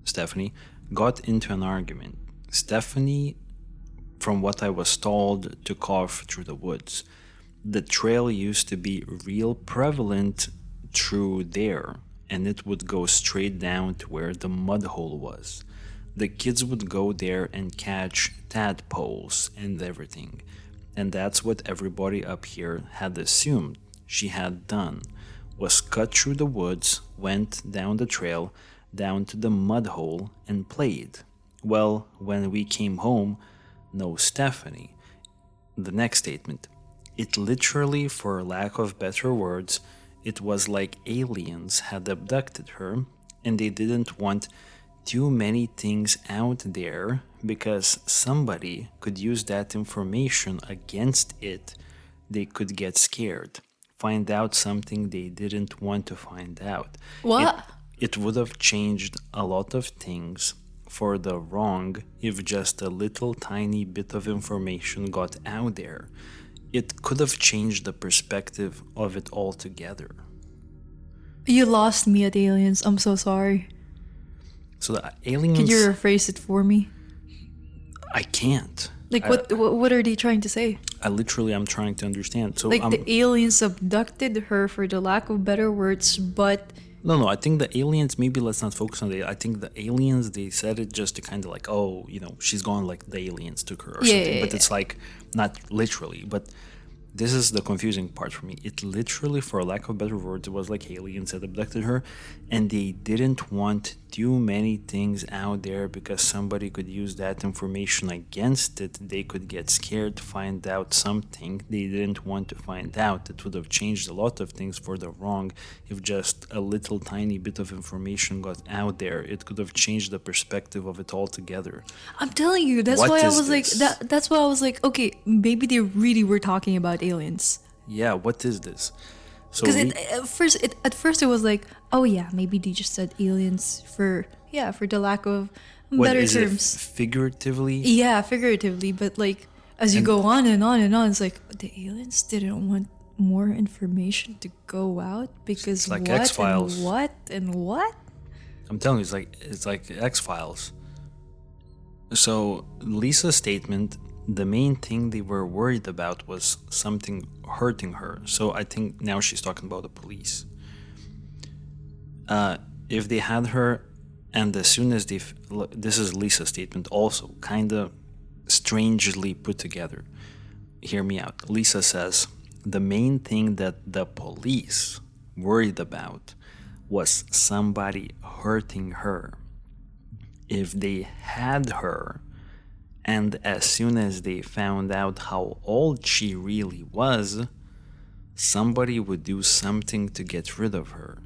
[SPEAKER 1] Stefanie, got into an argument. Stefanie, from what I was told, took off through the woods. The trail used to be real prevalent through there, and it would go straight down to where the mud hole was. The kids would go there and catch tadpoles and everything, and that's what everybody up here had assumed she had done, was cut through the woods, went down the trail, down to the mud hole, and played. Well, when we came home, no Stefanie. The next statement. It literally, for lack of better words, it was like aliens had abducted her, and they didn't want too many things out there because somebody could use that information against it. They could get scared, find out something they didn't want to find out.
[SPEAKER 2] What?
[SPEAKER 1] It would have changed a lot of things for the wrong if just a little tiny bit of information got out there. It could have changed the perspective of it altogether.
[SPEAKER 2] You lost me at aliens. I'm so sorry.
[SPEAKER 1] So the aliens...
[SPEAKER 2] Can you rephrase it for me?
[SPEAKER 1] I can't.
[SPEAKER 2] Like, what are they trying to say?
[SPEAKER 1] I'm trying to understand. So
[SPEAKER 2] like, the aliens abducted her, for the lack of better words, but
[SPEAKER 1] No. I think the aliens. Maybe let's not focus on the. I think the aliens. They said it just to kind of like, oh, she's gone. Like the aliens took her or
[SPEAKER 2] Yeah,
[SPEAKER 1] something.
[SPEAKER 2] yeah,
[SPEAKER 1] But
[SPEAKER 2] yeah.
[SPEAKER 1] it's like not literally. But this is the confusing part for me. It literally, for lack of better words, it was like aliens had abducted her, and they didn't want too many things out there because somebody could use that information against it. They could get scared to find out something they didn't want to find out. It would have changed a lot of things for the wrong if just a little tiny bit of information got out there. It could have changed the perspective of it altogether.
[SPEAKER 2] I'm telling you, that's
[SPEAKER 1] What
[SPEAKER 2] why I
[SPEAKER 1] is
[SPEAKER 2] was like
[SPEAKER 1] this?
[SPEAKER 2] that's why I was like, okay, maybe they really were talking about aliens.
[SPEAKER 1] Yeah, what is this? So
[SPEAKER 2] Because at first it was like, oh yeah, maybe they just said aliens for the lack of
[SPEAKER 1] what
[SPEAKER 2] better
[SPEAKER 1] is it
[SPEAKER 2] terms.
[SPEAKER 1] figuratively?
[SPEAKER 2] Yeah, figuratively, but like as you
[SPEAKER 1] And-
[SPEAKER 2] go on and on and on, it's like the aliens didn't want more information to go out because
[SPEAKER 1] It's like
[SPEAKER 2] what
[SPEAKER 1] X-Files.
[SPEAKER 2] and what and what?
[SPEAKER 1] I'm telling you, it's like X-Files. So Lisa's statement, the main thing they were worried about was something hurting her. So I think now she's talking about the police. If they had her, and as soon as this is Lisa's statement also, kind of strangely put together. Hear me out. Lisa says the main thing that the police worried about was somebody hurting her. If they had her, and as soon as they found out how old she really was, somebody would do something to get rid of her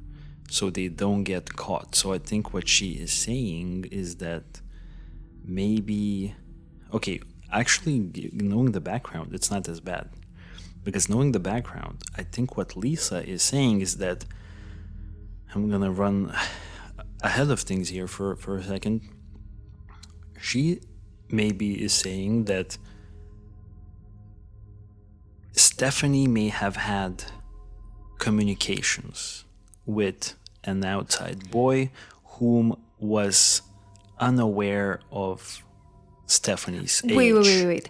[SPEAKER 1] so they don't get caught. So I think what she is saying is that maybe, okay, actually knowing the background, it's not as bad. Because knowing the background, I think what Lisa is saying is that, I'm gonna run ahead of things here for a second. She maybe is saying that Stefanie may have had communications with an outside boy whom was unaware of Stefanie's age.
[SPEAKER 2] Wait.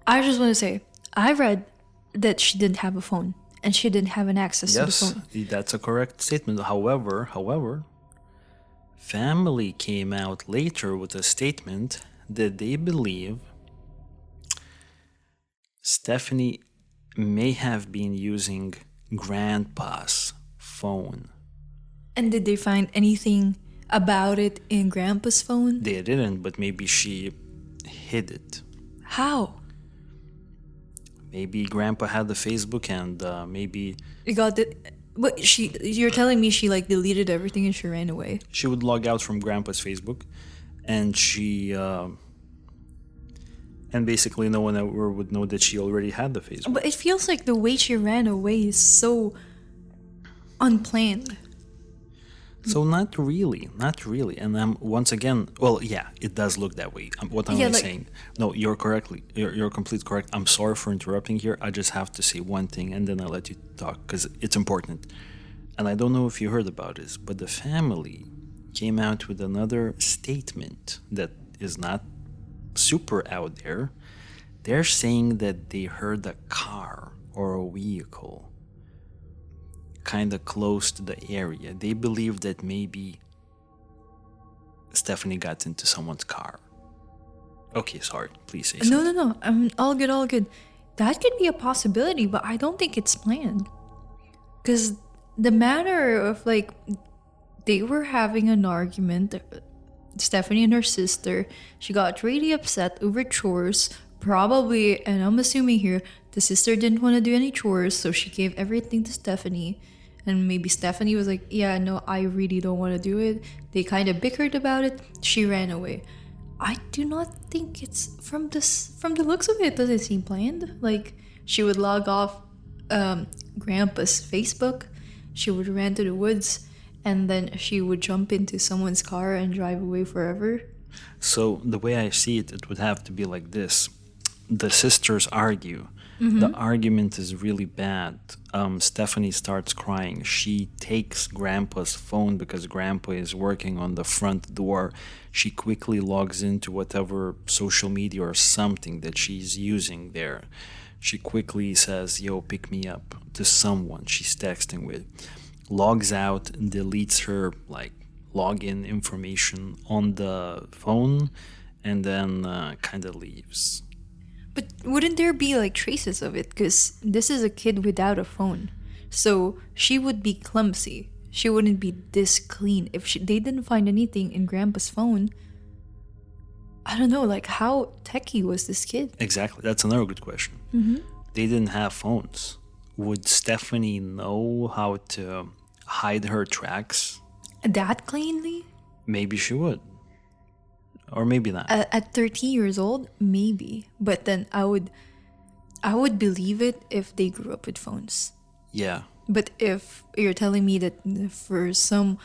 [SPEAKER 2] I just want to say, I read that she didn't have a phone and she didn't have an access to the
[SPEAKER 1] Yes,
[SPEAKER 2] phone.
[SPEAKER 1] that's a correct statement. However, family came out later with a statement that they believe Stefanie may have been using Grandpa's phone.
[SPEAKER 2] And did they find anything about it in Grandpa's phone?
[SPEAKER 1] They didn't, but maybe she hid it.
[SPEAKER 2] How?
[SPEAKER 1] Maybe Grandpa had the Facebook, and maybe
[SPEAKER 2] You got it. But you're telling me she like deleted everything and she ran away.
[SPEAKER 1] she would log out from Grandpa's Facebook, and and basically no one ever would know that she already had the Facebook.
[SPEAKER 2] But it feels like the way she ran away is so unplanned.
[SPEAKER 1] So not really. And once again, well, yeah, it does look that way. What am
[SPEAKER 2] Yeah,
[SPEAKER 1] I
[SPEAKER 2] like-
[SPEAKER 1] saying? No, you're completely correct. I'm sorry for interrupting here. I just have to say one thing, and then I'll let you talk because it's important. And I don't know if you heard about this, but the family came out with another statement that is not super out there. They're saying that they heard a car or a vehicle kind of close to the area. They believe that maybe Stefanie got into someone's car. Okay, sorry. Please say something.
[SPEAKER 2] No. All good. That could be a possibility, but I don't think it's planned. Because the matter of like, they were having an argument. Stefanie and her sister. She got really upset over chores. Probably, and I'm assuming here, the sister didn't want to do any chores, so she gave everything to Stefanie. And maybe Stefanie was like, yeah, no, I really don't want to do it. They kind of bickered about it. She ran away. I do not think it's from the looks of it, doesn't seem planned. Like, she would log off Grandpa's Facebook. She would run to the woods, and then she would jump into someone's car and drive away forever.
[SPEAKER 1] So the way I see it, it would have to be like this. The sisters argue. The argument is really bad. Stefanie starts crying. She takes Grandpa's phone because Grandpa is working on the front door. She quickly logs into whatever social media or something that she's using there. She quickly says, yo, pick me up, to someone she's texting with. logs out, deletes her like login information on the phone, and then kind of leaves.
[SPEAKER 2] But wouldn't there be like traces of it? Because this is a kid without a phone. So she would be clumsy. She wouldn't be this clean. If they didn't find anything in Grandpa's phone, I don't know, like how techie was this kid?
[SPEAKER 1] Exactly. That's another good question. They didn't have phones. Would Stephanie know how to hide her tracks?
[SPEAKER 2] That cleanly?
[SPEAKER 1] Maybe she would. Or maybe not.
[SPEAKER 2] At 13 years old, maybe. But then I would believe it if they grew up with phones.
[SPEAKER 1] Yeah.
[SPEAKER 2] But if you're telling me that for some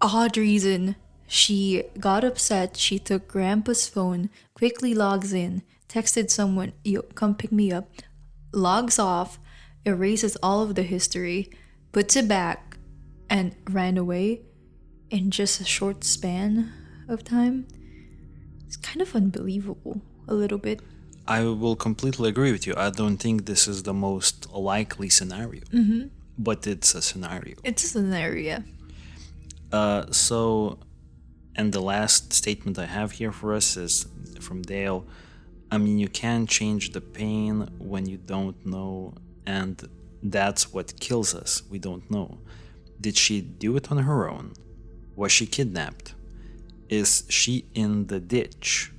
[SPEAKER 2] odd reason she got upset, she took Grandpa's phone, quickly logs in, texted someone, "Yo, come pick me up," logs off, erases all of the history, puts it back, and ran away in just a short span of time, it's kind of unbelievable, a little bit.
[SPEAKER 1] I will completely agree with you. I don't think this is the most likely scenario. But it's a scenario.
[SPEAKER 2] It's a scenario.
[SPEAKER 1] So, and the last statement I have here for us is from Dale. I mean, you can't change the pain when you don't know, and that's what kills us. We don't know. Did she do it on her own? Was she kidnapped? Is she in the ditch?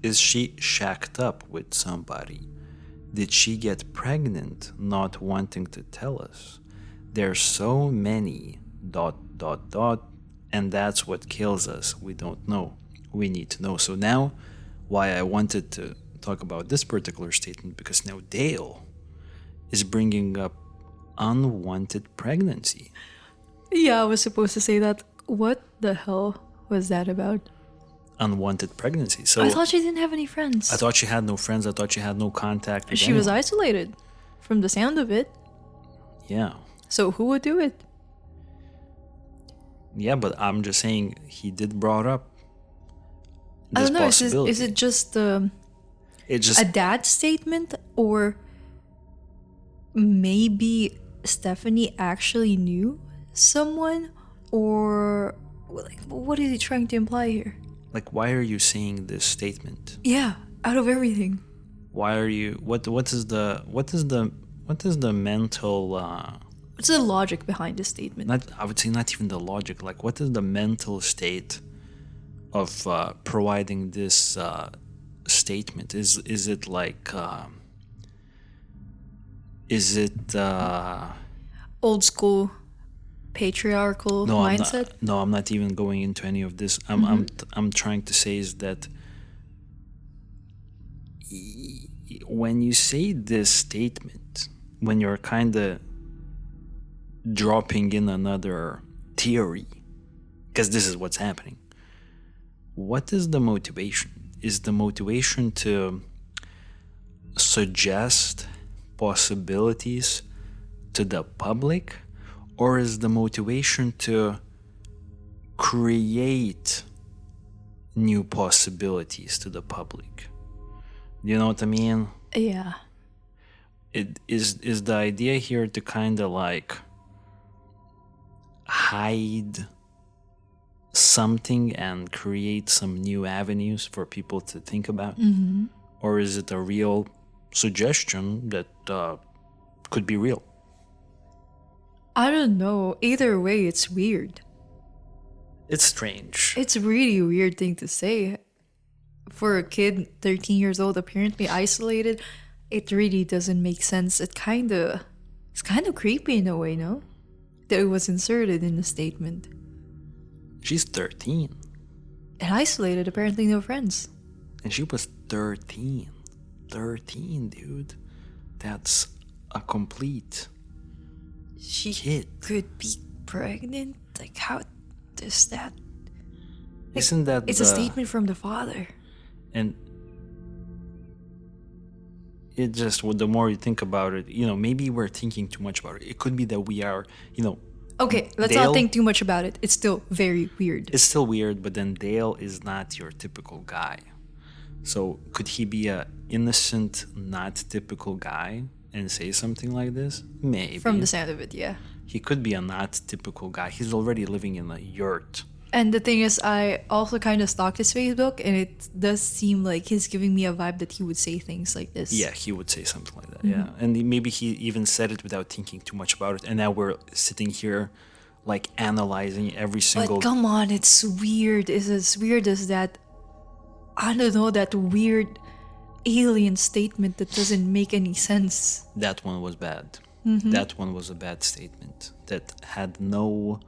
[SPEAKER 1] Is she shacked up with somebody? Did she get pregnant not wanting to tell us? There's so many ... and that's what kills us. We don't know. We need to know. So now, why I wanted to talk about this particular statement, because now Dale is bringing up unwanted pregnancy.
[SPEAKER 2] Yeah, I was supposed to say that. What the hell was that about?
[SPEAKER 1] Unwanted pregnancy. So
[SPEAKER 2] I thought she didn't have any friends.
[SPEAKER 1] I thought she had no friends. I thought she had no contact with
[SPEAKER 2] She was
[SPEAKER 1] anyone.
[SPEAKER 2] isolated, from the sound of it.
[SPEAKER 1] Yeah.
[SPEAKER 2] So who would do it?
[SPEAKER 1] Yeah, but I'm just saying he did brought up
[SPEAKER 2] I
[SPEAKER 1] this
[SPEAKER 2] don't know.
[SPEAKER 1] possibility.
[SPEAKER 2] Is it just
[SPEAKER 1] It's just
[SPEAKER 2] a dad statement, or maybe Stephanie actually knew someone, or like what is he trying to imply here?
[SPEAKER 1] like, why are you saying this statement?
[SPEAKER 2] Yeah, out of everything.
[SPEAKER 1] Why are you? What is the mental?
[SPEAKER 2] What's the logic behind this statement?
[SPEAKER 1] Not, I would say not even the logic. Like, what is the mental state of providing this statement? Is it like? Is it?
[SPEAKER 2] Old school patriarchal
[SPEAKER 1] No,
[SPEAKER 2] mindset?
[SPEAKER 1] I'm not even going into any of this. I'm trying to say is that when you say this statement, when you're kind of dropping in another theory, because this is what's happening, what is the motivation? Is the motivation to suggest possibilities to the public, or is the motivation to create new possibilities to the public? Do you know what I mean?
[SPEAKER 2] Yeah.
[SPEAKER 1] It is the idea here to kind of like hide something and create some new avenues for people to think about? Or is it a real suggestion that could be real?
[SPEAKER 2] I don't know. Either way, it's weird.
[SPEAKER 1] It's strange.
[SPEAKER 2] It's a really weird thing to say. For a kid, 13 years old, apparently isolated, it really doesn't make sense. It's kind of creepy in a way, no? That it was inserted in the statement.
[SPEAKER 1] She's 13.
[SPEAKER 2] And isolated, apparently no friends.
[SPEAKER 1] And she was 13. 13, dude. That's a complete
[SPEAKER 2] She
[SPEAKER 1] kid.
[SPEAKER 2] could be pregnant? Like, how does that...
[SPEAKER 1] Isn't that
[SPEAKER 2] It's a statement from the father.
[SPEAKER 1] And it just, well, the more you think about it, maybe we're thinking too much about it. It could be that we are,
[SPEAKER 2] Okay, let's
[SPEAKER 1] Dale-
[SPEAKER 2] not think too much about it. It's still very weird.
[SPEAKER 1] it's still weird, but then Dale is not your typical guy. So could he be a innocent, not typical guy and say something like this? Maybe.
[SPEAKER 2] From the sound of it, yeah.
[SPEAKER 1] he could be a not typical guy. He's already living in a yurt.
[SPEAKER 2] And the thing is, I also kind of stalked his Facebook, and it does seem like he's giving me a vibe that he would say things like this.
[SPEAKER 1] Yeah, he would say something like that. Yeah, and maybe he even said it without thinking too much about it. And now we're sitting here, like analyzing every single.
[SPEAKER 2] But come on, it's weird. It's as weird as that. I don't know, that weird alien statement that doesn't make any sense.
[SPEAKER 1] That one was bad. That one was a bad statement that had no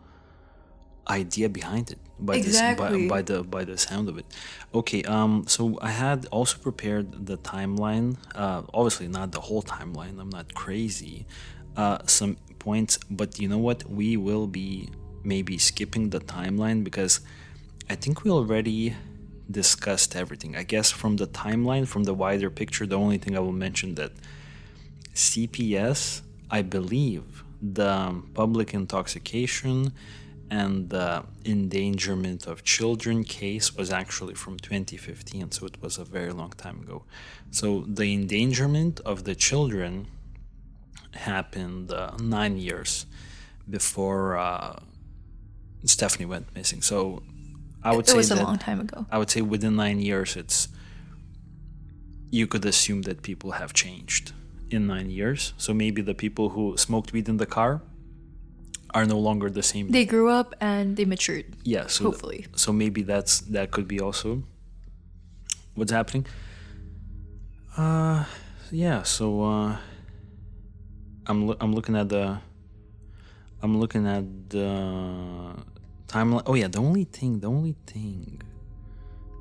[SPEAKER 1] idea behind it
[SPEAKER 2] Exactly.
[SPEAKER 1] by the sound of it. Okay, so I had also prepared the timeline. Obviously not the whole timeline. I'm not crazy. Some points, but you know what? We will be maybe skipping the timeline because I think we already discussed everything. I guess from the timeline, from the wider picture, the only thing I will mention that CPS, I believe, the public intoxication and the endangerment of children case was actually from 2015, so it was a very long time ago. So the endangerment of the children happened 9 years before Stephanie went missing. So I would
[SPEAKER 2] It
[SPEAKER 1] say
[SPEAKER 2] was a
[SPEAKER 1] that
[SPEAKER 2] long time ago.
[SPEAKER 1] I would say within 9 years, you could assume that people have changed in 9 years. So maybe the people who smoked weed in the car are no longer the same.
[SPEAKER 2] They grew up and they matured.
[SPEAKER 1] Yeah, so
[SPEAKER 2] Hopefully.
[SPEAKER 1] so maybe that could be also what's happening. Yeah. So I'm looking at the timeline. Oh yeah, the only thing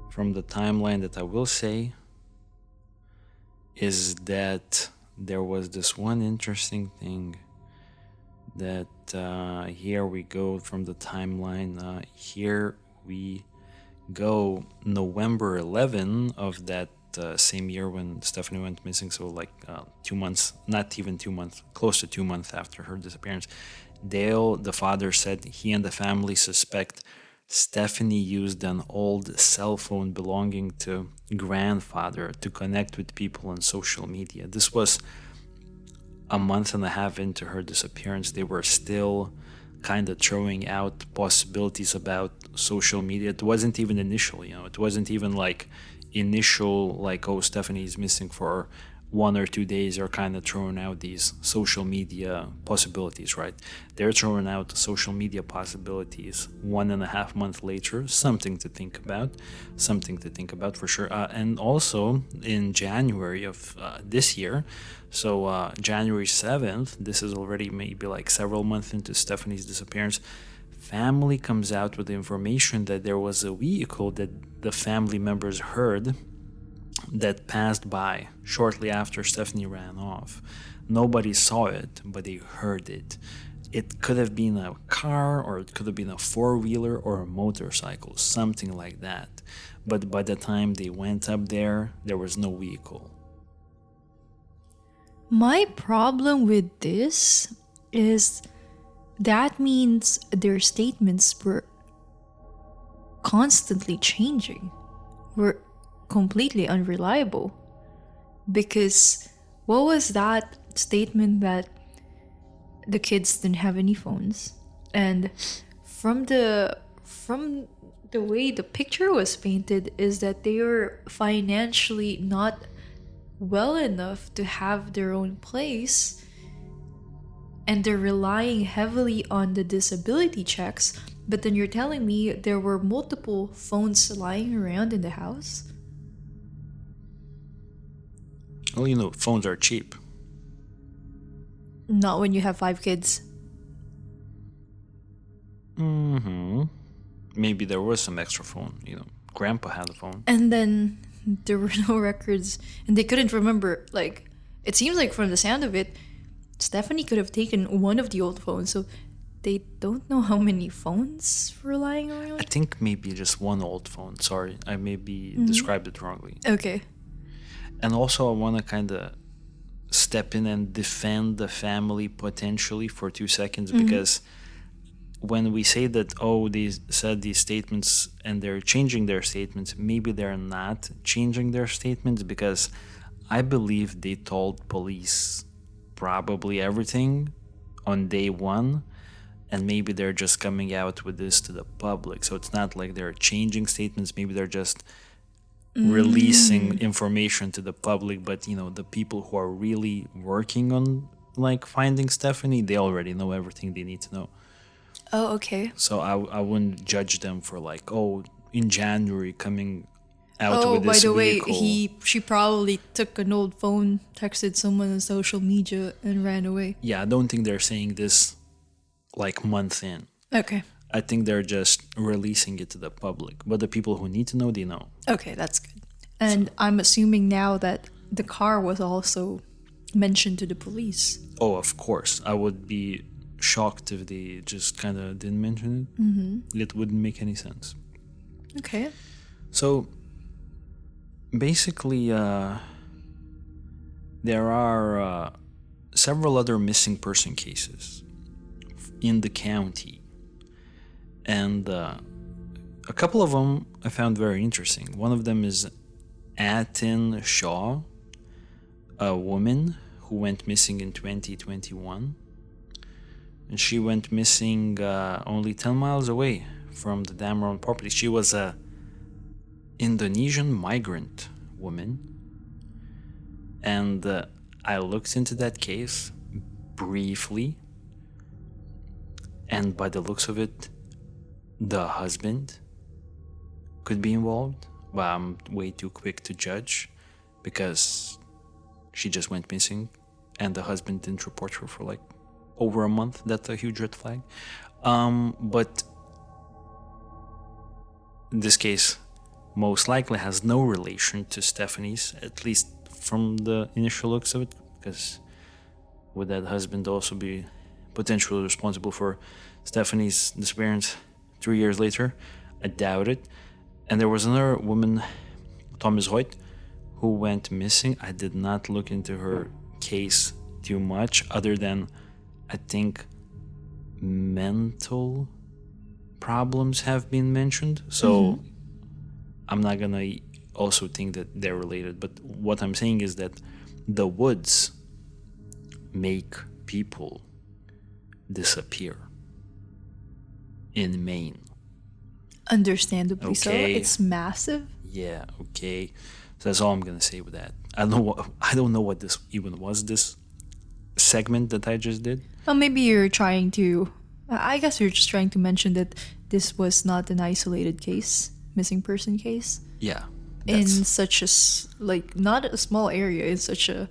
[SPEAKER 1] from the timeline that I will say is that there was this one interesting thing that here we go from the timeline. Here we go November 11 of that same year when Stephanie went missing. So like 2 months, not even 2 months, close to 2 months after her disappearance. Dale, the father, said he and the family suspect Stephanie used an old cell phone belonging to grandfather to connect with people on social media. This was a month and a half into her disappearance. They were still kind of throwing out possibilities about social media. It wasn't even initial, it wasn't even like initial, like, oh, Stephanie's missing for 1 or 2 days. Are kind of throwing out these social media possibilities, right? They're throwing out social media possibilities 1.5 months later. Something to think about for sure. And also in January of this year, so January 7th, this is already maybe like several months into Stephanie's disappearance, family comes out with the information that there was a vehicle that the family members heard that passed by shortly after Stephanie ran off. Nobody saw it, but they heard it. It could have been a car, or it could have been a four-wheeler or a motorcycle, something like that. But by the time they went up there was no vehicle.
[SPEAKER 2] My problem with this is that means their statements were constantly changing, were completely unreliable. Because what was that statement that the kids didn't have any phones? And from the way the picture was painted is that they were financially not well enough to have their own place, and they're relying heavily on the disability checks. But then you're telling me there were multiple phones lying around in the house?
[SPEAKER 1] Well, phones are cheap.
[SPEAKER 2] Not when you have 5 kids.
[SPEAKER 1] Maybe there was some extra phone. Grandpa had a phone.
[SPEAKER 2] And then there were no records, and they couldn't remember. Like, it seems like from the sound of it, Stephanie could have taken one of the old phones, so they don't know how many phones were lying
[SPEAKER 1] I
[SPEAKER 2] around.
[SPEAKER 1] think maybe just one old phone. Sorry, I maybe described it wrongly.
[SPEAKER 2] Okay.
[SPEAKER 1] And also, I want to kind of step in and defend the family potentially for 2 seconds, because when we say that, oh, they said these statements and they're changing their statements, maybe they're not changing their statements, because I believe they told police probably everything on day one, and maybe they're just coming out with this to the public. So it's not like they're changing statements. Maybe they're just releasing information to the public. But you know, the people who are really working on like finding Stefanie, they already know everything they need to know.
[SPEAKER 2] Oh, okay.
[SPEAKER 1] So I wouldn't judge them for like, oh, in January coming out
[SPEAKER 2] Oh,
[SPEAKER 1] with
[SPEAKER 2] by
[SPEAKER 1] this
[SPEAKER 2] the way,
[SPEAKER 1] vehicle.
[SPEAKER 2] she probably took an old phone, texted someone on social media, and ran away.
[SPEAKER 1] Yeah, I don't think they're saying this like month in.
[SPEAKER 2] Okay.
[SPEAKER 1] I think they're just releasing it to the public. But the people who need to know, they know.
[SPEAKER 2] Okay, that's good. And I'm assuming now that the car was also mentioned to the police.
[SPEAKER 1] Oh, of course. I would be shocked if they just kind of didn't mention it. Mm-hmm. It wouldn't make any sense.
[SPEAKER 2] Okay.
[SPEAKER 1] So basically, there are several other missing person cases in the county. And a couple of them I found very interesting. One of them is Atin Shaw, a woman who went missing in 2021. And she went missing only 10 miles away from the Damron property. She was a Indonesian migrant woman. And I looked into that case briefly. And by the looks of it, the husband could be involved. But I'm way too quick to judge because she just went missing and the husband didn't report her for like over a month. That's a huge red flag. But this case most likely has no relation to Stefanie's, at least from the initial looks of it, because would that husband also be potentially responsible for Stefanie's disappearance 3 years later? I doubt it. And there was another woman, Thomas Hoyt, who went missing. I did not look into her case too much, other than I think mental problems have been mentioned. So I'm not gonna also think that they're related. But what I'm saying is that the woods make people disappear in Maine.
[SPEAKER 2] Understandably so.
[SPEAKER 1] Okay.
[SPEAKER 2] It's massive.
[SPEAKER 1] Yeah, okay. So that's all I'm gonna say with that. I don't know what this even was, this segment that I just did.
[SPEAKER 2] Well, maybe you're trying to. I guess you're just trying to mention that this was not an isolated case, missing person case,
[SPEAKER 1] Yeah.
[SPEAKER 2] in such a not a small area, in such an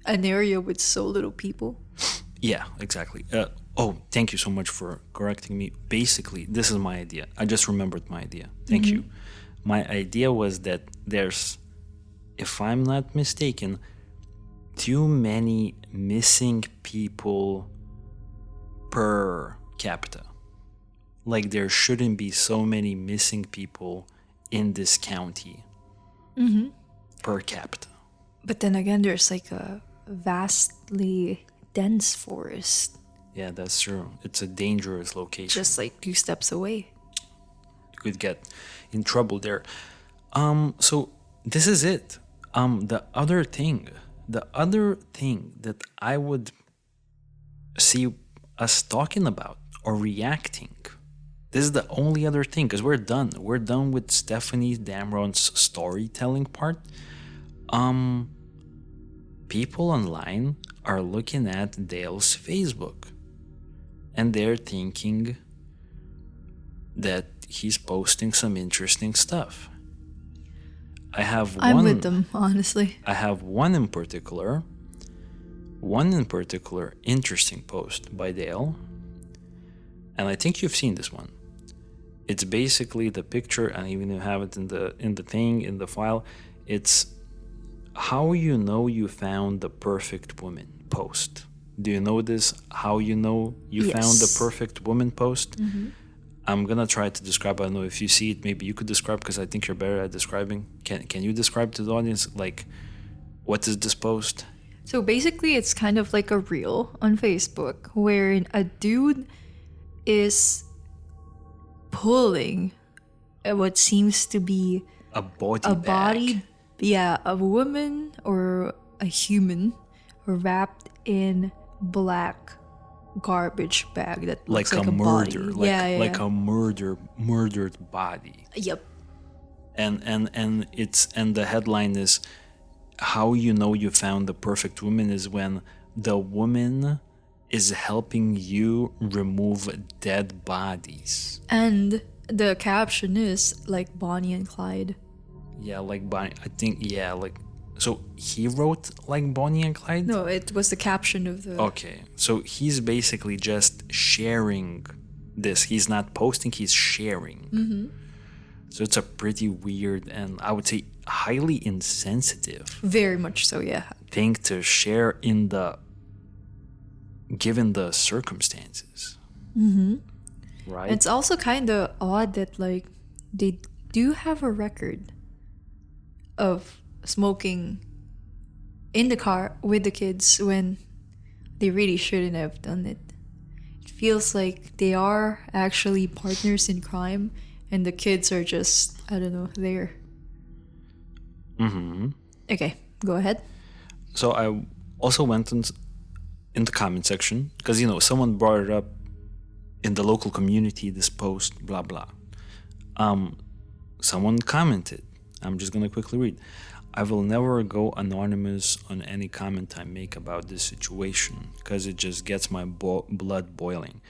[SPEAKER 2] area with so little people.
[SPEAKER 1] Yeah, exactly. Thank you so much for correcting me. Basically, this is my idea. I just remembered my idea. Thank you. My idea was that there's, if I'm not mistaken, too many missing people per capita. Like there shouldn't be so many missing people in this county per capita.
[SPEAKER 2] But then again, there's like a vastly dense forest,
[SPEAKER 1] Yeah, that's true. It's a dangerous location.
[SPEAKER 2] just like 2 steps away.
[SPEAKER 1] You could get in trouble there. So this is it. The other thing that I would see us talking about or reacting. This is the only other thing, because we're done. We're done with Stefanie Damron's storytelling part. People online are looking at Dale's Facebook, and they're thinking that he's posting some interesting stuff.
[SPEAKER 2] I'm with them, honestly.
[SPEAKER 1] I have one in particular interesting post by Dale, and I think you've seen this one. It's basically the picture, and even you have it in the file. It's how you know you found the perfect woman post. Do you know this? How you know you found the
[SPEAKER 2] Yes.
[SPEAKER 1] perfect woman post? I'm gonna try to describe. I don't know if you see it. Maybe you could describe, because I think you're better at describing. Can you describe to the audience, like, what is this post?
[SPEAKER 2] So basically, it's kind of like a reel on Facebook where a dude is pulling what seems to be
[SPEAKER 1] A body
[SPEAKER 2] a
[SPEAKER 1] bag.
[SPEAKER 2] body, a woman or a human wrapped in black garbage bag that
[SPEAKER 1] Like
[SPEAKER 2] looks like
[SPEAKER 1] a
[SPEAKER 2] a
[SPEAKER 1] murder,
[SPEAKER 2] body.
[SPEAKER 1] like
[SPEAKER 2] Yeah, yeah,
[SPEAKER 1] like
[SPEAKER 2] yeah.
[SPEAKER 1] a murdered body.
[SPEAKER 2] Yep.
[SPEAKER 1] And the headline is, how you know you found the perfect woman is when the woman is helping you remove dead bodies.
[SPEAKER 2] And the caption is like Bonnie and Clyde.
[SPEAKER 1] Yeah, like Bonnie. I think, yeah, like, so he wrote like Bonnie and Clyde.
[SPEAKER 2] No, it was the caption of the.
[SPEAKER 1] Okay, so he's basically just sharing this. He's not posting, he's sharing. So it's a pretty weird and I would say highly insensitive
[SPEAKER 2] Very much so, yeah.
[SPEAKER 1] thing to share in the given the circumstances. Right?
[SPEAKER 2] It's also kind of odd that like they do have a record of smoking in the car with the kids when they really shouldn't have done it. It feels like they are actually partners in crime and the kids are just, I don't know, there. Okay, go ahead.
[SPEAKER 1] So I also went in the comment section because, someone brought it up in the local community, this post, blah, blah. Someone commented. I'm just going to quickly read. I will never go anonymous on any comment I make about this situation because it just gets my blood boiling.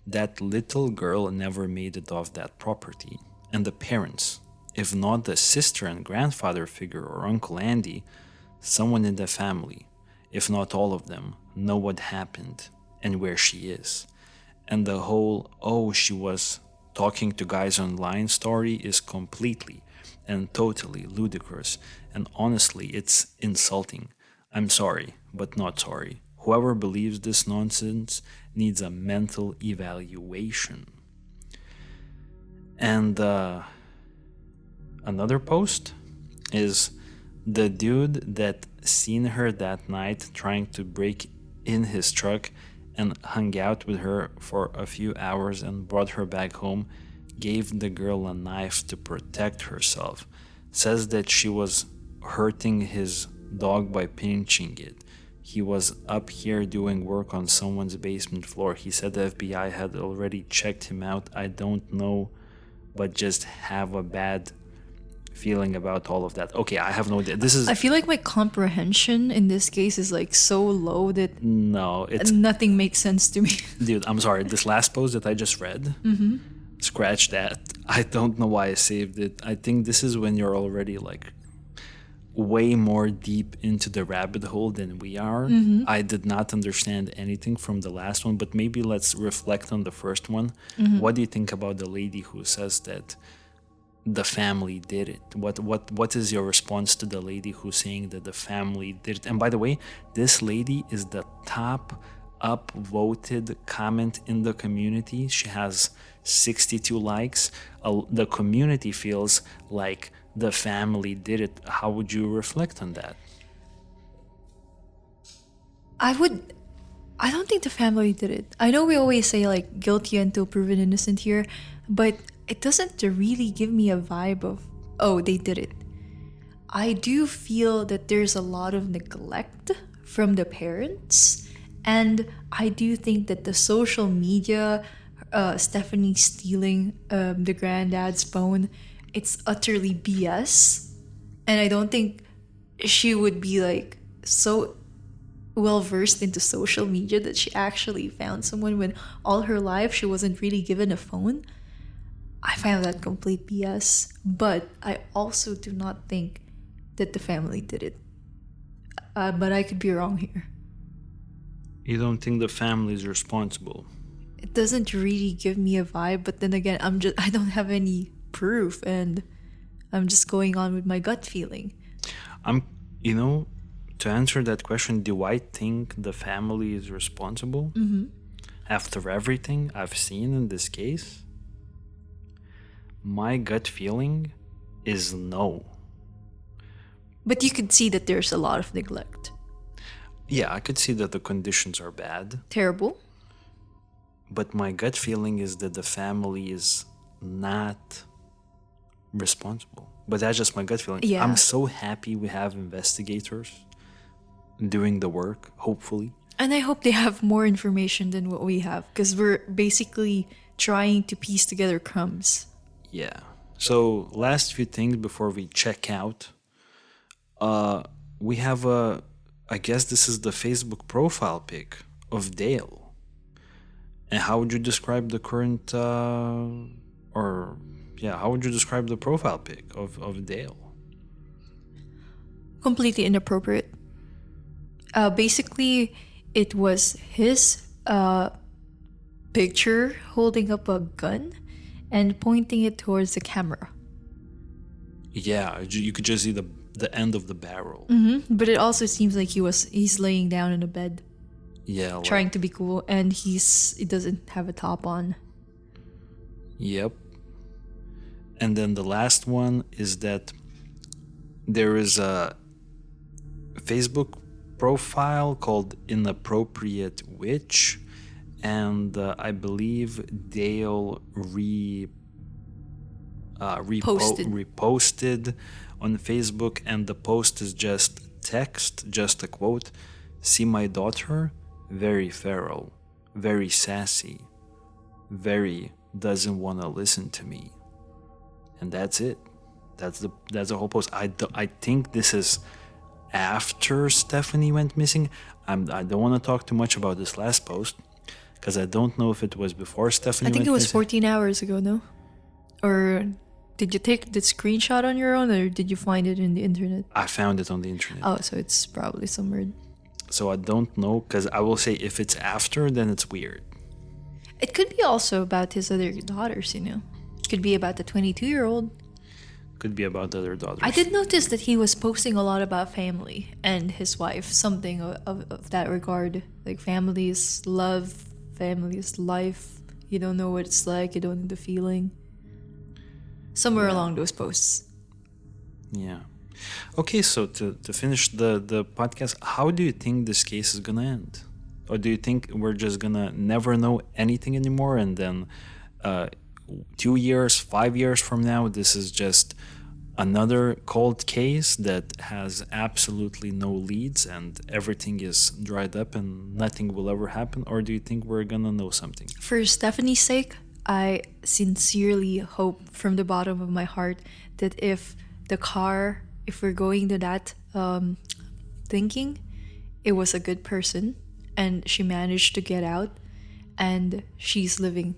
[SPEAKER 1] That little girl never made it off that property. And the parents, if not the sister and grandfather figure or Uncle Andy, someone in the family, if not all of them, know what happened and where she is. And the whole, oh, she was talking to guys online story is completely and totally ludicrous. And honestly, it's insulting. I'm sorry, but not sorry. Whoever believes this nonsense needs a mental evaluation. And another post is the dude that seen her that night trying to break in his truck and hung out with her for a few hours and brought her back home, gave the girl a knife to protect herself, says that she was hurting his dog by pinching it. He was up here doing work on someone's basement floor. He said the FBI had already checked him out. I don't know, but just have a bad feeling about all of that. Okay, I have no idea. This is
[SPEAKER 2] I feel like my comprehension in this case is like so low that
[SPEAKER 1] no, it's
[SPEAKER 2] nothing makes sense to me.
[SPEAKER 1] dude. I'm sorry. This last post that I just read, scratch that. I don't know why I saved it. I think this is when you're already like way more deep into the rabbit hole than we are. I did not understand anything from the last one, but maybe let's reflect on the first one. What do you think about the lady who says that the family did it? What is your response to the lady who's saying that the family did it? And by the way, this lady is the top upvoted comment in the community. She has 62 likes. The community feels like the family did it. How would you reflect on that?
[SPEAKER 2] I don't think the family did it. I know we always say like guilty until proven innocent here, but it doesn't really give me a vibe of, oh, they did it. I do feel that there's a lot of neglect from the parents, and I do think that the social media, Stephanie stealing the granddad's phone, it's utterly BS. And I don't think she would be like so well versed into social media that she actually found someone when all her life she wasn't really given a phone. I find that complete BS. But I also do not think that the family did it. But I could be wrong here.
[SPEAKER 1] You don't think the family is responsible?
[SPEAKER 2] It doesn't really give me a vibe, but then again, I don't have any proof and I'm just going on with my gut feeling.
[SPEAKER 1] To answer that question, do I think the family is responsible? After everything I've seen in this case, my gut feeling is no.
[SPEAKER 2] But you could see that there's a lot of neglect.
[SPEAKER 1] Yeah, I could see that the conditions are bad.
[SPEAKER 2] Terrible.
[SPEAKER 1] But my gut feeling is that the family is not responsible. But that's just my gut feeling.
[SPEAKER 2] Yeah.
[SPEAKER 1] I'm so happy we have investigators doing the work, hopefully.
[SPEAKER 2] And I hope they have more information than what we have, because we're basically trying to piece together crumbs.
[SPEAKER 1] Yeah. So last few things before we check out. We have I guess this is the Facebook profile pic of Dale. And how would you describe the current, or yeah, how would you describe the profile pic of Dale?
[SPEAKER 2] Completely inappropriate. Basically, it was his picture holding up a gun and pointing it towards the camera.
[SPEAKER 1] Yeah, you could just see the end of the barrel.
[SPEAKER 2] But it also seems like he's laying down in a bed,
[SPEAKER 1] Yeah,
[SPEAKER 2] trying to be cool, and he doesn't have a top on.
[SPEAKER 1] Yep. And then the last one is that there is a Facebook profile called Inappropriate Witch, and I believe Dale reposted on Facebook, and the post is just text, just a quote: "See my daughter, very feral, very sassy, very doesn't want to listen to me," and that's it. That's the whole post. I think this is after Stephanie went missing. I don't want to talk too much about this last post because I don't know if it was before Stephanie.
[SPEAKER 2] I think
[SPEAKER 1] went
[SPEAKER 2] it was
[SPEAKER 1] missing.
[SPEAKER 2] 14 hours ago, no? Or did you take the screenshot on your own, or did you find it in the internet?
[SPEAKER 1] I found it on the internet.
[SPEAKER 2] Oh, so it's probably somewhere.
[SPEAKER 1] So I don't know, because I will say if it's after, then it's weird.
[SPEAKER 2] It could be also about his other daughters, you know? It could be about the 22-year-old.
[SPEAKER 1] Could be about the other daughters.
[SPEAKER 2] I did notice that he was posting a lot about family and his wife, something of that regard. Like, family is love, family is life. You don't know what it's like, you don't know the feeling. Somewhere along those posts.
[SPEAKER 1] Yeah. Okay, so to finish the podcast, how do you think this case is gonna end? Or do you think we're just gonna never know anything anymore, and then 2 years, 5 years from now, this is just another cold case that has absolutely no leads and everything is dried up and nothing will ever happen? Or do you think we're gonna know something?
[SPEAKER 2] For Stephanie's sake, I sincerely hope from the bottom of my heart that if we're going to that thinking, it was a good person and she managed to get out and she's living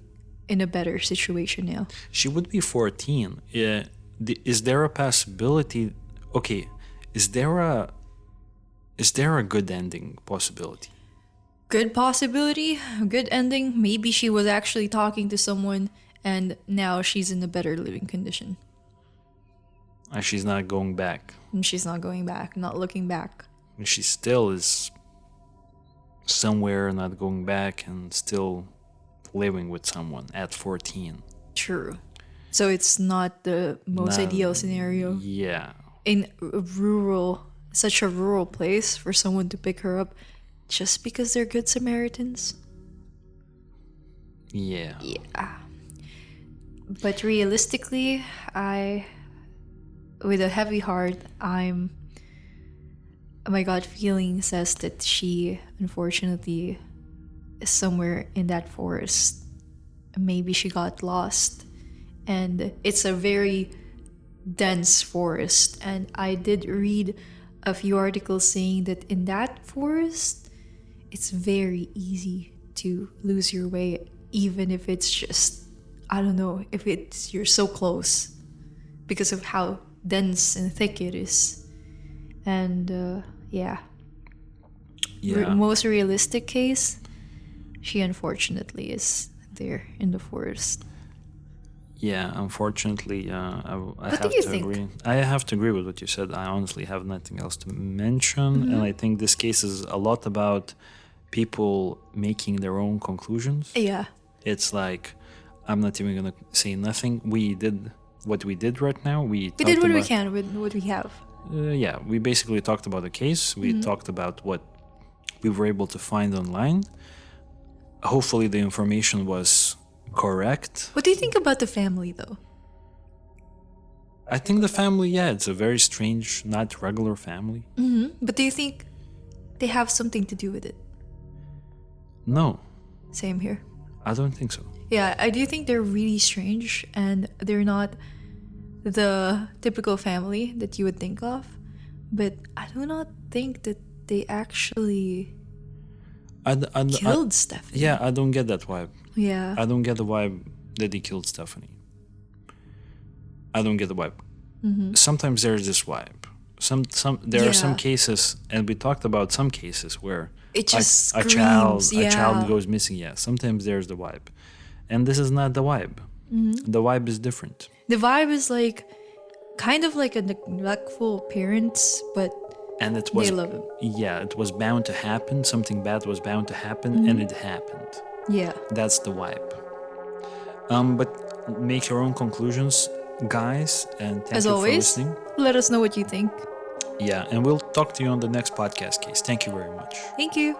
[SPEAKER 2] in a better situation now.
[SPEAKER 1] She would be 14. Is there a possibility? Okay, is there a good ending possibility?
[SPEAKER 2] Good possibility, good ending. Maybe she was actually talking to someone and now she's in a better living condition.
[SPEAKER 1] And she's not going back.
[SPEAKER 2] And she's not going back, not looking back.
[SPEAKER 1] She still is somewhere not going back and still living with someone at 14.
[SPEAKER 2] True. So it's not the most ideal scenario.
[SPEAKER 1] Yeah.
[SPEAKER 2] In such a rural place for someone to pick her up just because they're good Samaritans.
[SPEAKER 1] Yeah.
[SPEAKER 2] Yeah. But realistically, with a heavy heart, my gut feeling says that she unfortunately is somewhere in that forest. Maybe she got lost. And it's a very dense forest. And I did read a few articles saying that in that forest, it's very easy to lose your way, even if it's just, I don't know, if you're so close because of how dense and thick it is. And yeah. Most realistic case, she unfortunately is there in the forest.
[SPEAKER 1] Yeah, unfortunately, I
[SPEAKER 2] What
[SPEAKER 1] have
[SPEAKER 2] do you
[SPEAKER 1] to
[SPEAKER 2] think?
[SPEAKER 1] agree. I have to agree with what you said. I honestly have nothing else to mention, and I think this case is a lot about people making their own conclusions.
[SPEAKER 2] Yeah.
[SPEAKER 1] It's like, I'm not even gonna say nothing. We did what we did right now.
[SPEAKER 2] We did what we can with what we have.
[SPEAKER 1] Yeah, we basically talked about the case. We talked about what we were able to find online. Hopefully, the information was correct.
[SPEAKER 2] What do you think about the family, though?
[SPEAKER 1] I think the family, yeah, it's a very strange, not regular family.
[SPEAKER 2] But do you think they have something to do with it?
[SPEAKER 1] No,
[SPEAKER 2] Same here.
[SPEAKER 1] I don't think so.
[SPEAKER 2] Yeah, I do think they're really strange and they're not the typical family that you would think of. But I do not think that they actually killed Stephanie.
[SPEAKER 1] Yeah, I don't get that vibe.
[SPEAKER 2] Yeah.
[SPEAKER 1] I don't get the vibe that he killed Stephanie. I don't get the vibe. Sometimes there's this vibe. There are some
[SPEAKER 2] Yeah.
[SPEAKER 1] cases, and we talked about some cases where
[SPEAKER 2] It just
[SPEAKER 1] a child
[SPEAKER 2] screams,
[SPEAKER 1] goes missing. Yeah, sometimes there's the vibe, and this is not the vibe. The vibe is different.
[SPEAKER 2] The vibe is like kind of like a neglectful parents, but
[SPEAKER 1] And it was
[SPEAKER 2] they love him.
[SPEAKER 1] yeah, it was bound to happen. Something bad was bound to happen, and it happened.
[SPEAKER 2] Yeah.
[SPEAKER 1] That's the vibe. But make your own conclusions, guys, and thank
[SPEAKER 2] As
[SPEAKER 1] you for
[SPEAKER 2] always,
[SPEAKER 1] listening.
[SPEAKER 2] let us know what you think.
[SPEAKER 1] Yeah, and we'll talk to you on the next podcast case. Thank you very much.
[SPEAKER 2] Thank you.